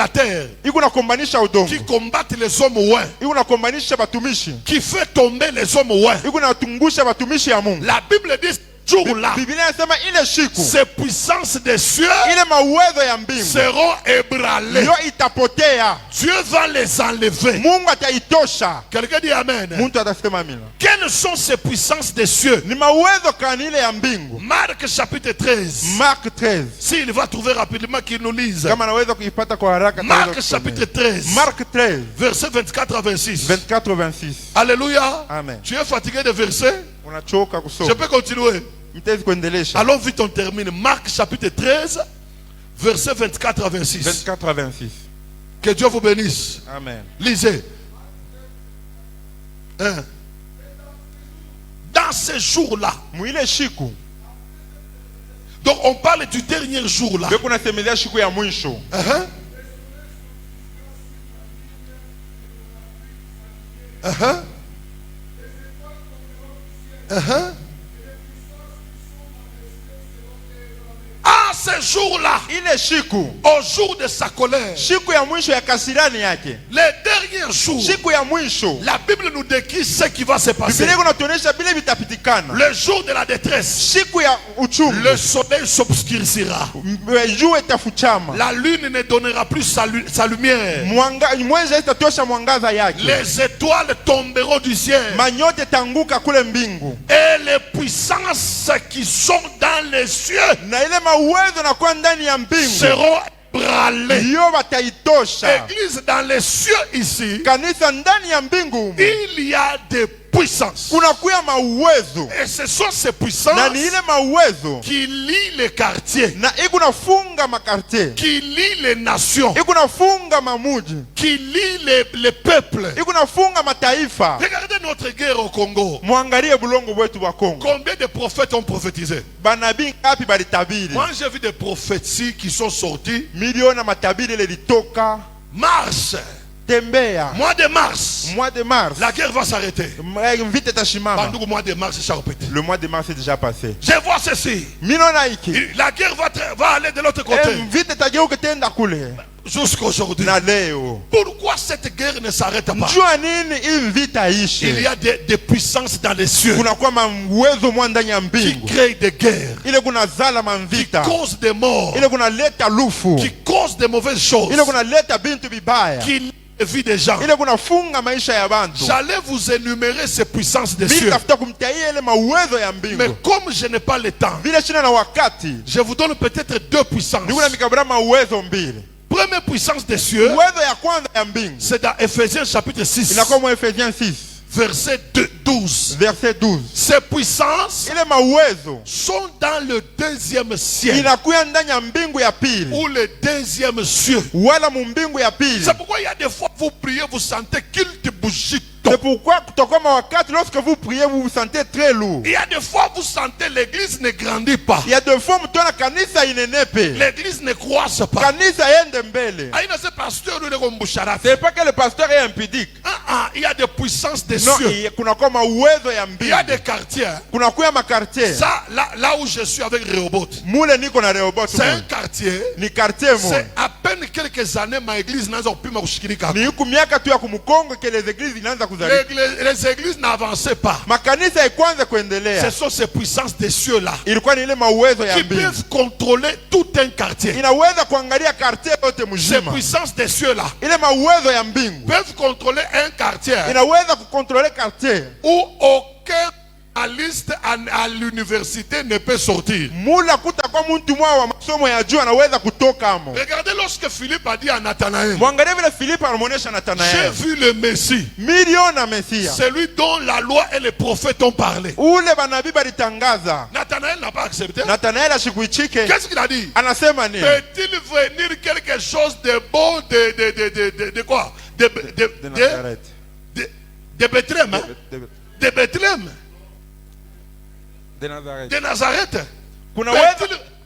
terre, iko nakombanisha udongo. qui combattent les hommes ouins, Iko nakombanisha batumishi. qui fait tomber les hommes ouins. Iko natungusha batumishi ya Mungu. La Bible dit ce jour-là, Biblia inasema ile siku ces puissances des cieux ile mauwezo ya mbingu seront ébranlées. yo itapotea. Dieu va les enlever. Mungu ataitosha. Quelqu'un dit Amen. Mtu atasema amina. Quelles sont ces puissances des cieux? Ni mauwezo kani ile ya mbingu. Marc chapitre 13. Mark 13. S'il va trouver rapidement qu'il nous lise. Kama naweza kuipata kwa haraka Marc taweza chapitre kusomea. 13. Mark 13 Verset 24 à 26. 24-26. Alléluia. Amen. Tu es fatigué de versets? Unachoka Je kusoma. peux continuer. Mtezi kuendelesha. Allons vite, on termine. Marc chapitre 13. Verset 24 à 26. 24-26. Que Dieu vous bénisse. Amen. Lisez. Hein? Dans ces jours-là. Mwile shiku. Donc on parle du dernier jour là. Beko nasemezea shiku ya mwisho. Uh-huh. Uh-huh. Uh-huh. À ce jour-là, Ile shiku. au jour de sa colère, Shiku ya mwisho ya kasirani yake. les derniers jours, Shiku ya mwisho. la Bible nous décrit ce qui va se passer. Biblia inatuonyesha vile vitapitikana. Le jour de la détresse, Siku ya uchungu. le soleil s'obscurcira. Jua itafuchama. La lune ne donnera plus sa lumière. Mwezi itatosha mwangaza yake. Les étoiles tomberont du ciel. Manyote tanguka kule mbingu. Et les puissances qui sont dans les cieux Na ile mauwezo na kwa ndani ya mbingu seront ébranlées. hiyo wataitosha. Église dans les cieux ici, Kanisa ndani ya mbingu il y a des puissances. kuna kuya mauwezo. Et ce sont ces puissances Na ni ile mauwezo qui lient les quartiers, na iko nafunga makartie. qui lient les nations, Iko nafunga mamuji. qui lient les peuples. Iko nafunga mataifa. Regardez notre guerre au Congo. Mwangalie bulongo wetu wa Kongo. Combien de prophètes ont prophétisé? Banabii ngapi balitabiri? Moi j'ai vu des prophéties qui sont sorties. Milioni matabiri ile litoka. Mars, Tembea. mois de mars, Mois de mars. la guerre va s'arrêter. Vite tashimama. Bandoukou, mois de mars, c'est répété. Le mois de mars est déjà passé. Je vois ceci. Minona iki. La guerre va aller de l'autre côté. Vite tageuka tenda kule. Jusqu'aujourd'hui. Na leo. Pourquoi cette guerre ne s'arrête pas? Njua nini hii vita ishi? Il y a des puissances dans les cieux Kuna kwa uwezo mwa ndani ya qui mbingu. créent des guerres, Ile kuna zala qui manvita. causent des morts, Ile kuna leta lufu. qui causent des mauvaises choses, Ile kuna leta bintu bibaya. qui lient vie des gens. ile kunafunga maisha ya bantu. J'allais vous énumérer ces puissances des cieux. Nitafuta kumtaia ile mawezo ya mbingu. Mais comme je n'ai pas le temps, Vile sina na wakati, je vous donne peut-être deux puissances. nikuna mikabra mawezo mbili. Première puissance des cieux, Uwezo ya kwanza ya mbingu c'est dans Ephésiens chapitre 6, inakuwa mu Efesiens 6 verset 12. verset 12. Ces puissances Ile mawezo sont dans le deuxième ciel inakuya ndani ya mbingu ya pili, ou le deuxième cieux. wala mu mbingu ya pili. C'est pourquoi il y a des fois vous priez, vous sentez qu'il te bouge. C'est pourquoi kutokoma wakati lorsque vous priez vous vous sentez très lourd. Il y a des fois vous sentez l'église ne grandit pas. Il y a deux fois mtona kanisa inenepe. L'église ne croisse pas. Kanisa yende mbele. Aïna ce pasteur lui le mbusharati. C'est pas que le pasteur est impudique. Il y a des puissances des Non, cieux. kuna koma uwezo ya Il y a mbingu. des quartiers. Kuna kuya makartier. Ça, là où je suis avec Rehoboth, Mule niko na Rehoboth. c'est un quartier. Ni quartier mo. C'est à peine quelques années ma église n'a pas pu kushikirika. Ni huku miaka tu ya kumkongo que les églises zinaanza kuzalika. Les églises n'avançaient pas. Makanisa ikwanza Ce kuendelea. sont ces puissances des cieux là Ilikuwa ni ile mawezo ya qui mbingu. peuvent contrôler tout un quartier. Inaweza kuangalia quartier yote Ces mzima. puissances des cieux là Ile mawezo ya mbingu peuvent contrôler un quartier inaweza kukontrole quartier où aucun analyste à l'université ne peut sortir. mula kutakuwa mtu mwa wa masomo ya juu anaweza kutoka amo. Regardez lorsque Philippe a dit à Nathanaël, Mwangalie vile Filipo anamuonesha j'ai Nathanael. vu le Messie, Miliona Mesia. celui dont la loi et les prophètes ont parlé. Ule banabii balitangaza. Nathanaël n'a pas accepté. Nathanael ashikuichike. Qu'est-ce qu'il a dit? Anasema nini? Peut-il venir quelque chose de bon de quoi? De Nazareth. De Bethléem, hein? De Bethléem, De Nazareth. de Nazareth.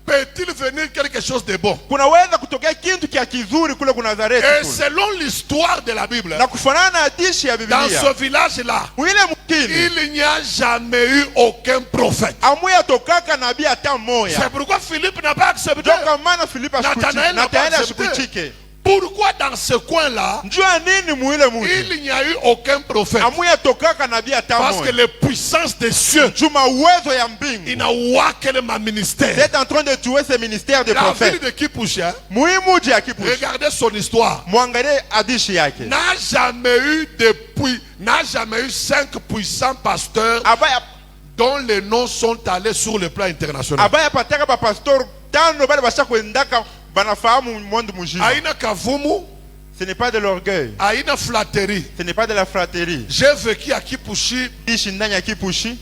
Peut-il venir quelque chose de bon? Kunaweza kutokea kitu kia kizuri kule ku Nazareth Et kule. selon l'histoire de la Bible, Na kufanana na hadithi ya dans Biblia. ce village-là, Mwile mkini. il n'y a jamais eu aucun prophète. Amuya tokaka nabii hata moya. C'est pourquoi Philippe n'a pas accepté. Joka maana Filipo Nathanaël n'a pas accepté. ashikuchike. Pourquoi dans ce coin-là, Njua nini mwile mtu? il n'y a eu aucun prophète? Amuya tokaka nabii hata Parce que moya. les puissances des cieux, Juma uwezo ya mbingu. inawakele ma ministère. C'est en train de tuer ce ministère de La ville prophète. de Kipusha, Muhimu ya Kipushi. regardez son histoire. Mwangalie hadithi yake. N'a jamais eu 5 puissants pasteurs Abaya dont les noms sont allés sur le plan international. abaya pataka ba pastor tano bale basha kuendaka banafahamu monde mujima. Aïna Kavumu, Ce n'est pas de l'orgueil. Aïna flatterie. Ce n'est pas de la fratrie. J'ai vécu à Kipushi Ishi ndani ya Kipushi.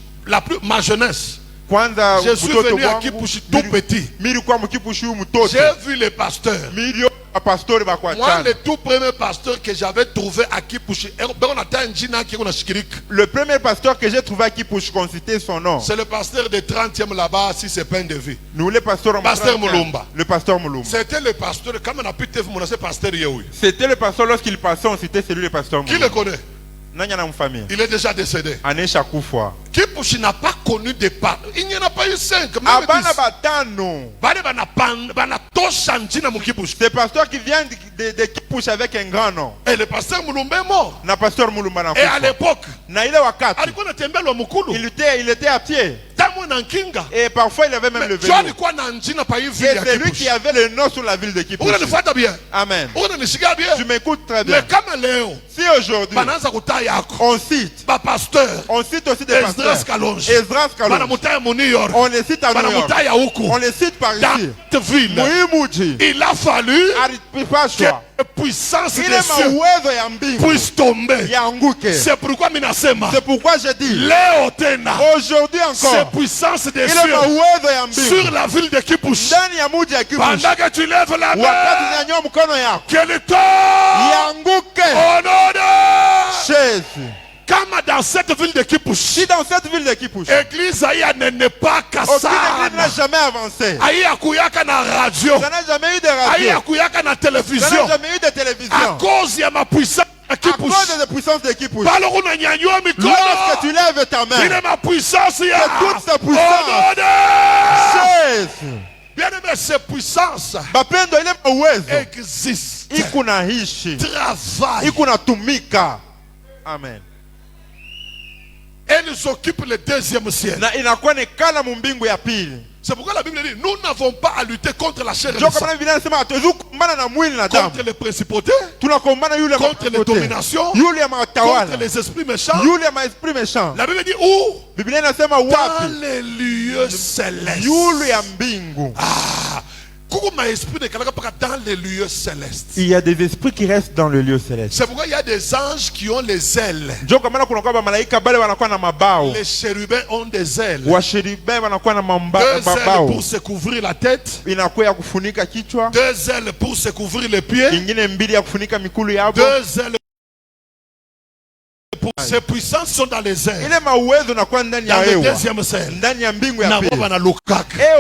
ma jeunesse. Kwanza Je suis mtoto venu à wangu, Kipushi tout petit. Milikuwa mkipushi mtoto. J'ai vu les pasteurs. Milio pastori bakwa Moi, chana. le tout premier pasteur que j'avais trouvé à Kipushi, Le premier pasteur que j'ai trouvé à Kipushi, consulter son nom. c'est le pasteur de 30e là-bas, si c'est peine de vie. Nous le pasteur Pasteur Mulumba. Le pasteur Mulumba. C'était le pasteur, comme on a pu te faire, pasteur Yehoui. C'était le pasteur lorsqu'il passait, on citait celui le pasteur Qui Mulumba. le connaît? Nanya na mfamia. Il est déjà décédé. Anesha kufa. Kipushi n'a pas connu de pas. Il n'y en a pas eu 5. Abana batano. C'est pasteur qui vient de Kipushi avec un grand nom. Et le pasteur Mulumba est mort. Na pasteur Mulumba na Et à kufa. l'époque, Na ile wakati. Il était à pied. Et parfois il avait même le vélo. C'est celui qui avait le nom sur la ville de Kipushi. Amen. Tu m'écoutes très bien. Si aujourd'hui on cite aussi des pasteurs. Esdras Kalonji. On les cite à New York. On les cite par ici. Muhimuji. Il a fallu que la puissance des cieux puisse tomber. C'est pourquoi Minasema, C'est pourquoi je dis Léo Tena, aujourd'hui ces encore puissances des il est cieux mawezo ya mbingu sur la ville de Kipushi. ndani ya mji ya Kipushi. Pendant que tu lèves la Wakati main, unanyanyua mkono yako que le temps yanguke au nom de... Jésus. Comme dans cette ville de Kipushi, Si dans cette ville de Kipushi, église aïe n'est pas aucune église n'a cassée. jamais avancé. Aïe akuyaka na radio. Ça n'a jamais eu de Aïe radio. akuyaka na Ça télévision. n'a jamais eu de À télévision. cause de ma puissance à À cause Kipushi. de la puissance de Kipushi. Balogo na nyanyua Lorsque mikono. tu lèves ta Il main, est ma puissance. Ya. C'est toute sa Au puissance. nom de... Jésus. Bien aimé, ces puissances Bapendo ile mawezo existent. ikuna hishi, Travaillent. ikuna tumika. Amen. Elles occupent le deuxième ciel. Na inakuwa ni kala mu mbingu ya pili. C'est pourquoi la Bible dit, nous n'avons pas à lutter contre la chair et le sang. Contre les principautés, contre les dominations, contre les esprits méchants. La Bible dit où? Dans les lieux célestes. Dans les lieux célestes. Il y a des esprits qui restent dans le lieu céleste. C'est pourquoi il y a des anges qui ont les ailes. Les chérubins ont des ailes. 2 ailes pour se couvrir la tête. 2 ailes pour se couvrir les pieds. 2 ailes. Ces puissances sont dans les airs. Dans le deuxième ciel. Et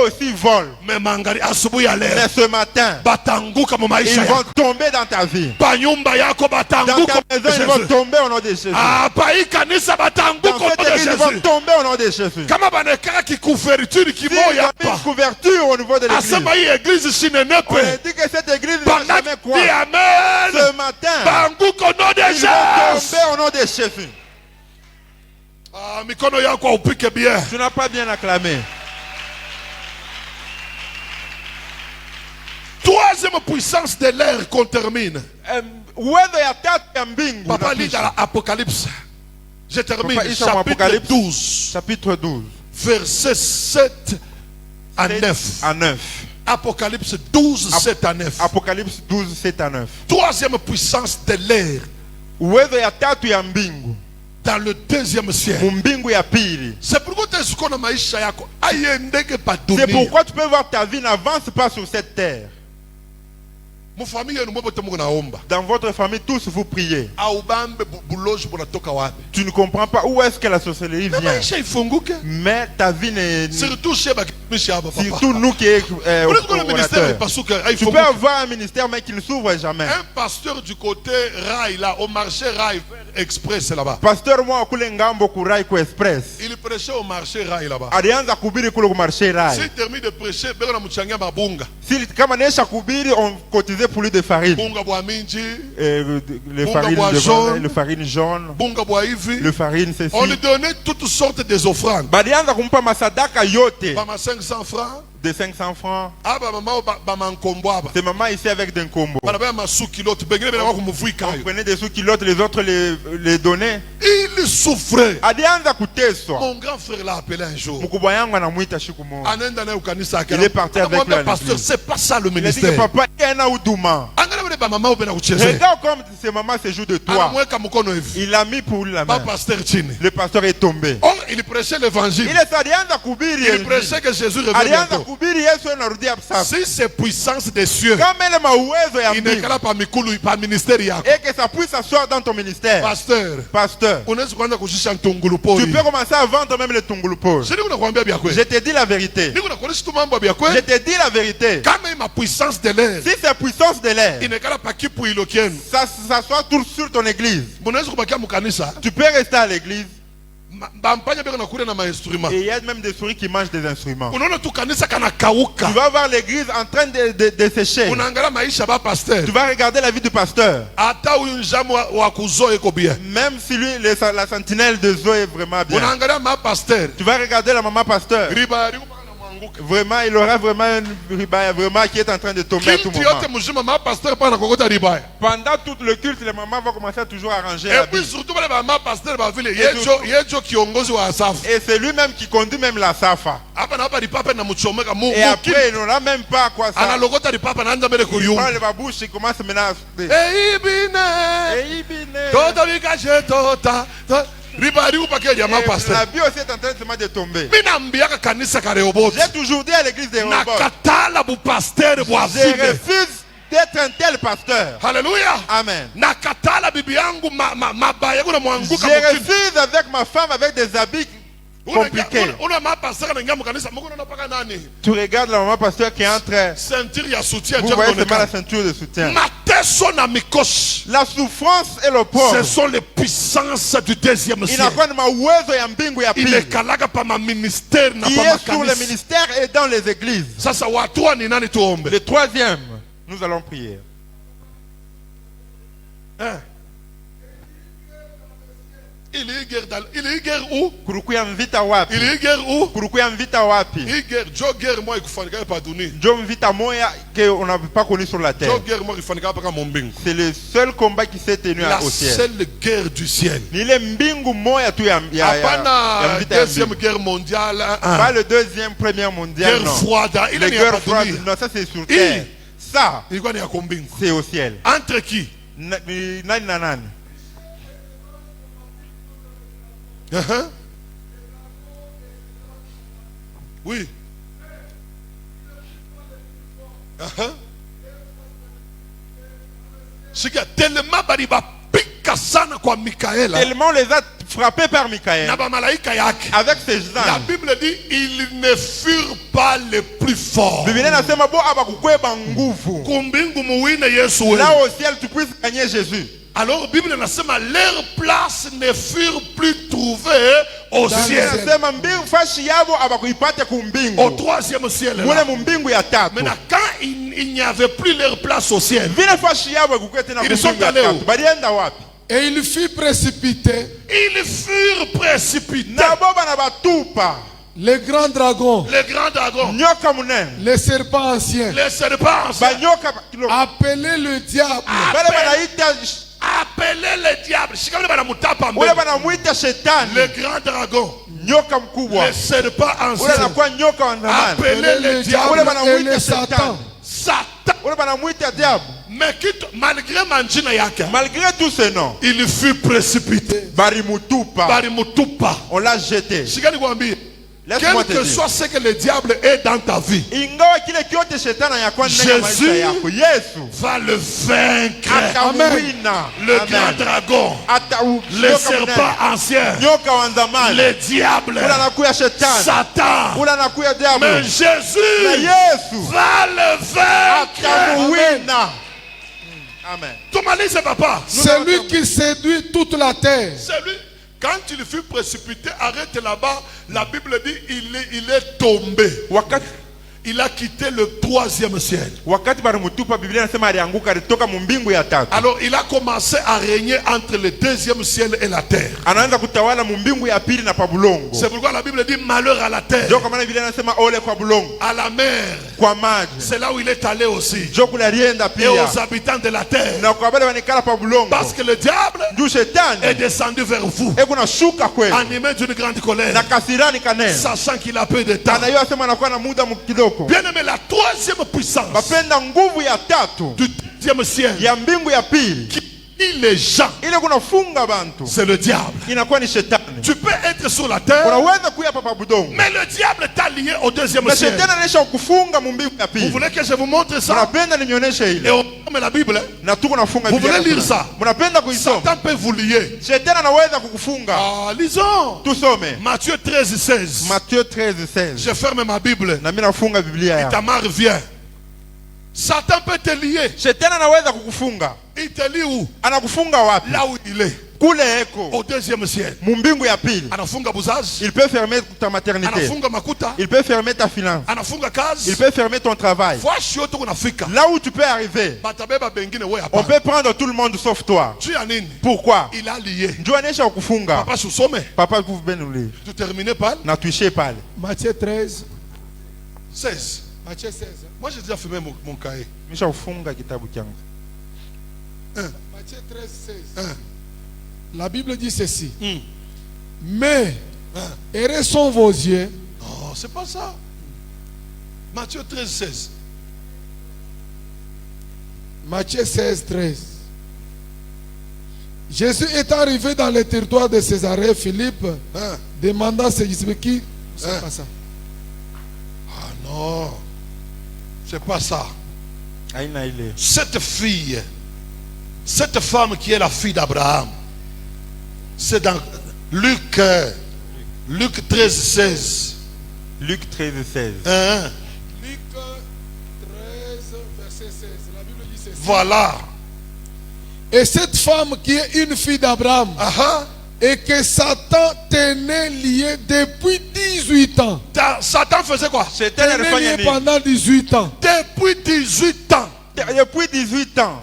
aussi volent. Mais ce matin, ils vont tomber dans ta vie. Dans ta maison, ils vont tomber au nom de Jésus. Dans cette église, ils vont tomber au nom de Jésus. Ils ont une couverture au niveau de l'église. On a dit que cette église ne va jamais croire. Ce matin, ils vont tomber au nom de Jésus. Tu n'as pas bien acclamé. Troisième puissance de l'air qu'on termine. Papa lit dans l'Apocalypse. Je termine. Chapitre 12. Chapitre 12. Versets 7 à 9. Apocalypse 12, 7 à 9. Apocalypse 12, 7 à 9. Troisième puissance de l'air. Dans le deuxième ciel. C'est pourquoi tu peux voir ta vie n'avance pas sur cette terre. Dans votre famille, tous vous priez. Tu ne comprends pas où est-ce que la sorcellerie vient. Mais ta vie n'est... Surtout nous qui sommes tu peux avoir un ministère mais qui ne s'ouvre jamais. Un pasteur du côté rail, là, au marché rail express là-bas. Pasteur moi rail express. Il prêchait au marché rail là-bas. S'il termine de prêcher, on cotisait pour lui de farine. Le farine jaune. Le farine ceci. On lui donnait toutes sortes des offrandes. 500 francs. De 500 francs. C'est maman ici avec d'un combo. On prenait des sous-kilotes, les autres les donnaient. Il souffrait. Mon grand frère l'a appelé un jour. Il est parti avec lui. Pasteur, c'est pas ça le ministère. Il a dit que papa, il y a un Oudouma. Regarde comme ces mamans se jouent de toi. Il a mis pour lui la main. Le pasteur est tombé. Oh, il prêchait l'évangile. Il prêchait que Jésus revient bientôt. Si c'est puissance des cieux, il n'est pas ministère. Et que ça puisse s'asseoir dans ton ministère. Pasteur, tu peux commencer à vendre même le tungulupo. Je te dis la vérité. Je te dis la vérité. Si c'est puissance de l'air, ça s'assoit tout sur ton église. Tu peux rester à l'église. Et il y a même des souris qui mangent des instruments. Tu vas voir l'église en train de sécher. Tu vas regarder la vie du pasteur. Même si lui, la sentinelle de Zoé est vraiment bien. Tu vas regarder la maman pasteur. Vraiment, il aura vraiment un ribaya qui est en train de tomber à tout moment. Pendant tout le culte, les mamans vont commencer à toujours arranger la vie. Et c'est lui-même qui conduit même la Safa. Et après, il n'aura même pas à quoi ça. Il prend le bouche, il commence maintenant à la vie aussi est en train de tomber. J'ai toujours dit à l'église de Rehoboth, je refuse d'être un tel pasteur. Alléluia. Amen. Je refuse avec ma femme avec des habits compliqué. Tu regardes la maman pasteur qui est entre. Vous voyez seulement la ceinture de soutien. La souffrance et le pauvre. Ce sont les puissances du deuxième ciel. Qui est sur le ministère et dans les églises. Le troisième, nous allons prier. Il est guerre où? Il est guerre où? Il est guerre. Jo guerre moi il pas donné. qu'on n'avait pas connu sur la terre. Jo guerre moi il C'est le seul combat qui s'est tenu au ciel. La seule guerre du ciel. Pas Deuxième guerre mondiale. Pas le deuxième, première mondiale. Guerre froide. La guerre froide, non, ça c'est sur terre. Ça, c'est au ciel. Entre qui? Nani. Oui. C'est que tellement tellement on les a frappés par Michael. Avec ses anges. La Bible dit ils ne furent pas les plus forts. Là au ciel tu puisses gagner Jésus. Alors Bible nasema leur place ne furent plus trouvées au ciel. Au troisième ciel. Maintenant quand il n'y avait plus leur place au ciel, ils sont allés où? Et il fut précipité. Ils furent précipités. Le grand dragon. Le grand dragon. Le serpent ancien. Le serpent ancien. Appelé le diable. Appelez le diable. Le grand dragon. Le serpent ancien. Appelez le diable et le Satan. Mais malgré tous ces noms, il fut précipité. Barimutupa. On l'a jeté. Quel que soit ce que le diable est dans ta vie, Jésus va le vaincre. Amen. Le grand dragon, le serpent ancien, le diable, Satan. Mais Jésus va le vaincre. Amen. Papa. Celui qui séduit toute la terre. Quand il fut précipité, arrête là-bas, la Bible dit il est tombé. Il a quitté le troisième ciel. Alors il a commencé à régner entre le deuxième ciel et la terre. C'est pourquoi la Bible dit malheur à la terre, à la mer. C'est là où il est allé aussi. Et aux habitants de la terre. Parce que le diable est descendu vers vous, animé d'une grande colère, sachant qu'il a peu de temps. Bien aimé, la troisième puissance du deuxième ciel qui lie les gens, c'est le diable. Tu peux être sur la terre, mais le diable t'a lié au deuxième ciel. Vous voulez que je vous montre ça? Et on met la Bible. Vous voulez lire ça? Satan peut vous lier. Lisons Matthieu 13, 16. Je ferme ma Bible. Itamar vient. Satan peut te lier. Il te lie où? Là où il est. Au deuxième ciel. Il peut fermer ta maternité. Il peut fermer ta finance. Il peut fermer ton travail. Là où tu peux arriver, on peut prendre tout le monde sauf toi. Pourquoi? Il a lié. Papa, vous pouvez nous lire. Tu termines par? Matthieu 13, 16. Matthieu 16. Moi j'ai déjà fermé mon cahier. Matthieu 13, 16. La Bible dit ceci. Mais, heureux sont vos yeux. Non, c'est pas ça. Matthieu 13, 16. Matthieu 16, 13. Jésus est arrivé dans le territoire de Césarée, Philippe demanda à ses disciples qui. C'est pas ça. Ah non, c'est pas ça. Cette fille, cette femme qui est la fille d'Abraham, c'est dans Luc 13, 16. Luc 13, 16. Luc 13, verset 16. La Bible dit ceci. Voilà. Et cette femme qui est une fille d'Abraham, et que Satan tenait lié depuis 18 ans. Satan faisait quoi? Tenait lié pendant 18 ans. Depuis 18 ans. Depuis 18 ans.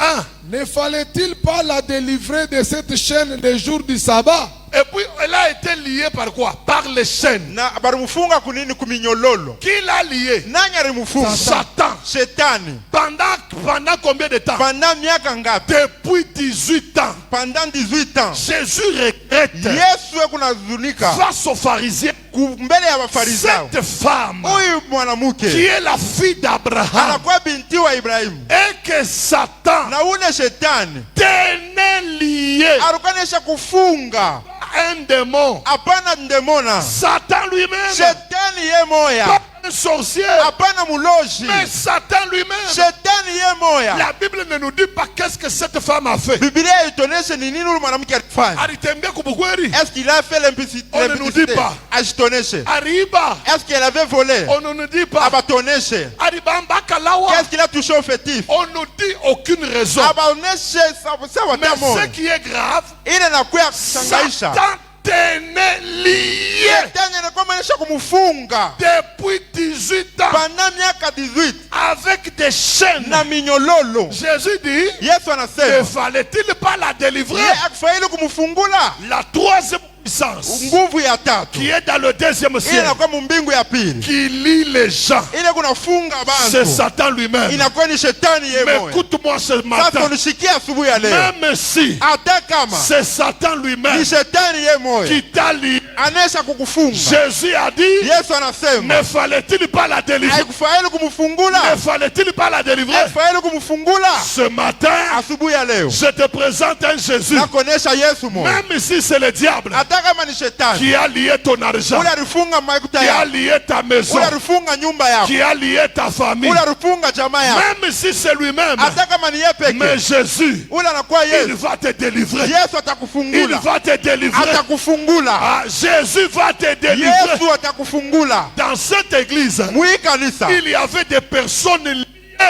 Ne fallait-il pas la délivrer de cette chaîne le jour du sabbat? Et puis elle a été liée par quoi? Par les chaînes. Na balimufunga kunini kuminyololo. Qui l'a lié? Nani alimufunga? Satan. Shetani. Pendant combien de temps? Pendant miaka ngapi? Depuis 18 ans. Pendant 18 ans. Jésus regrette. Yesu kunazunika. Face aux pharisiens. Mbele ya Wafarisayo. Cette femme. Huyu mwanamke. Qui est la fille d'Abraham. Anakuwa binti wa Ibrahimu. Et que Satan. Na ule shetani. Tenait lié. Arukanesha kufunga. Un démon. Apana ndemona. Satan lui-même. Shetani ye moya. Pas un sorcier. Apana muloji. Mais Satan lui-même. Shetani ye moya. La Bible ne nous dit pas qu'est-ce que cette femme a fait. Biblia itoneshe ni nini ule mwanamke alifanya. Alitembea kubukweli. Est-ce qu'il a fait l'impudicité? On ne nous dit pas. Ajitoneshe. Ariba. Est-ce qu'elle avait volé? On ne nous dit pas. Abatoneshe. Aribamba kalawa. Qu'est-ce qu'il a touché au fétif? On ne nous dit aucune raison. Abaoneshe sawa Mais tamo. ce qui est grave, Ile nakuya kushangaisha. Satan tenait lié Shetani anakomanisha kumufunga. depuis 18 ans Pendant miaka 18. avec des chaînes. Na minyololo. Jésus dit, Yesu ne anasema. fallait-il pas la délivrer? Ye akufahili kumufungula. La troisième puissance Nguvu ya tatu. qui est dans le deuxième Ile ciel, inakuwa mumbingu ya pili. qui lie les gens, Ile kunafunga c'est bantu. Satan lui-même. Inakuwa ni shetani ye Mais moya. écoute-moi ce Sasa matin, unishikia asubuhi ya leo. même si Hata kama c'est Satan ni lui-même shetani ye moya qui t'a lié, anesha kukufunga. Jésus a dit, Yesu anasema ne fallait-il pas la délivrer? haikufahili kumufungula. Ne fallait-il pas la délivrer? Haikufahili kumufungula. Ce matin, Asubuhi ya leo je te présente un Jésus, nakuonesha Yesu moya. même si c'est le diable Hata kama ni shetani qui a lié ton argent, ule alifunga maikuta qui a yako, lié ta maison, ule alifunga nyumba yako, qui a lié ta famille, ule alifunga jamaa yako. même si c'est lui-même, Hata kama ni yeye mais peke Jésus, ule anakuwa il Yesu. va te délivrer. Yesu Il atakufungula. va te délivrer. Atakufungula. Ah, Jésus va te délivrer. Yesu atakufungula. Dans cette église, Mwi kanisa il y avait des personnes liées.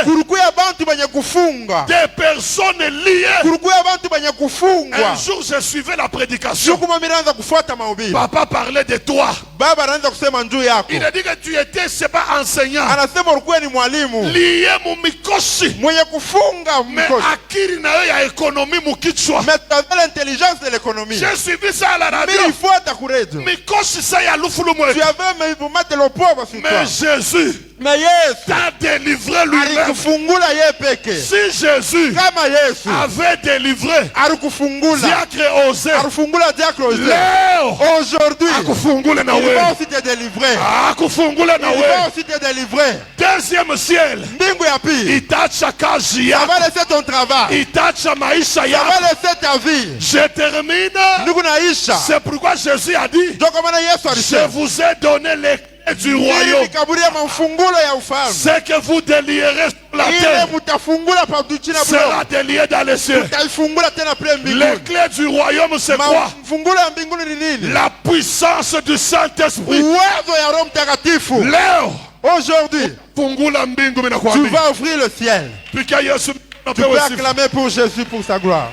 kulikuya bantu benye kufunga. Des personnes liées. Kulikuya bantu benye kufungwa. Un jour, je suivais la prédication. Siku mimi naanza kufuata mahubiri. Papa parlait de toi. Baba anaanza kusema njuu yako. Il a dit que tu étais, c'est pas enseignant. Anasema ulikuwa ni mwalimu. Lié mumikoshi. Mwenye kufunga Mais mkosi. akiri na yo ya économie mukichwa. Mais tu avais l'intelligence de l'économie. J'ai suivi ça à la radio. Mais il faut kuredio. Mikoshi sa ya lufulu mwe. Tu avais même pour mettre le pauvre sur toi. Mais Jésus Mais Yesu t'a délivré lui-même. alikufungula yeye peke. Si Jésus Kama Yesu avait délivré alikufungula. diacre osé, Alifungula diacre osé. leo Aujourd'hui, akufungule na il va wewe. aussi te délivrer. Akufungule na Il va wewe. aussi te délivrer. Deuxième ciel, Mbingu ya pili. itacha kazi Ça va yako, laisser ton travail. itacha maisha Ça yako. va laisser ta vie. Je termine. Ndugu naisha. C'est pourquoi Jésus a dit, Ndio kwa maana Yesu je alisema. vous ai donné les clés du Ili royaume. nikaburia mafungulo ya ufalme. Ce que vous délierez sur la Ile terre mutafungula pa duchina sera bro. délié dans les cieux. Utaifungula tena pale Les mbinguni. clés du royaume, c'est quoi? Mafungulo ya mbinguni ni nini? La puissance du Saint-Esprit. Uwezo ya Roho Mtakatifu. Leo Aujourd'hui, fungula mbingu tu minakwambia. vas ouvrir le ciel. Pika Yesu Tu napewe peux sifa. acclamer pour Jésus pour sa gloire.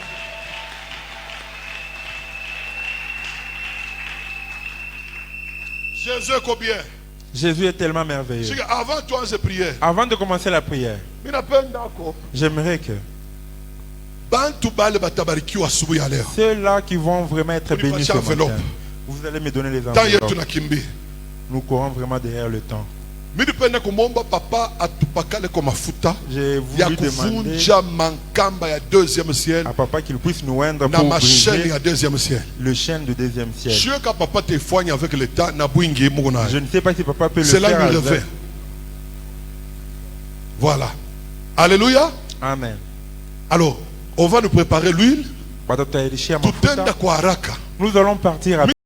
Jésus est combien? Jésus est tellement merveilleux. Avant toi, je priais. Avant de commencer la prière, j'aimerais que ceux-là qui vont vraiment être bénis ce matin, vous allez me donner les enveloppes. Nous courons vraiment derrière le temps. J'ai voulu demander à papa qu'il puisse nous oindre pour briser le chaîne du deuxième ciel. Je ne sais pas si papa peut le faire avec. Voilà. Alléluia. Amen. Alors, on va nous préparer l'huile. Nous allons partir à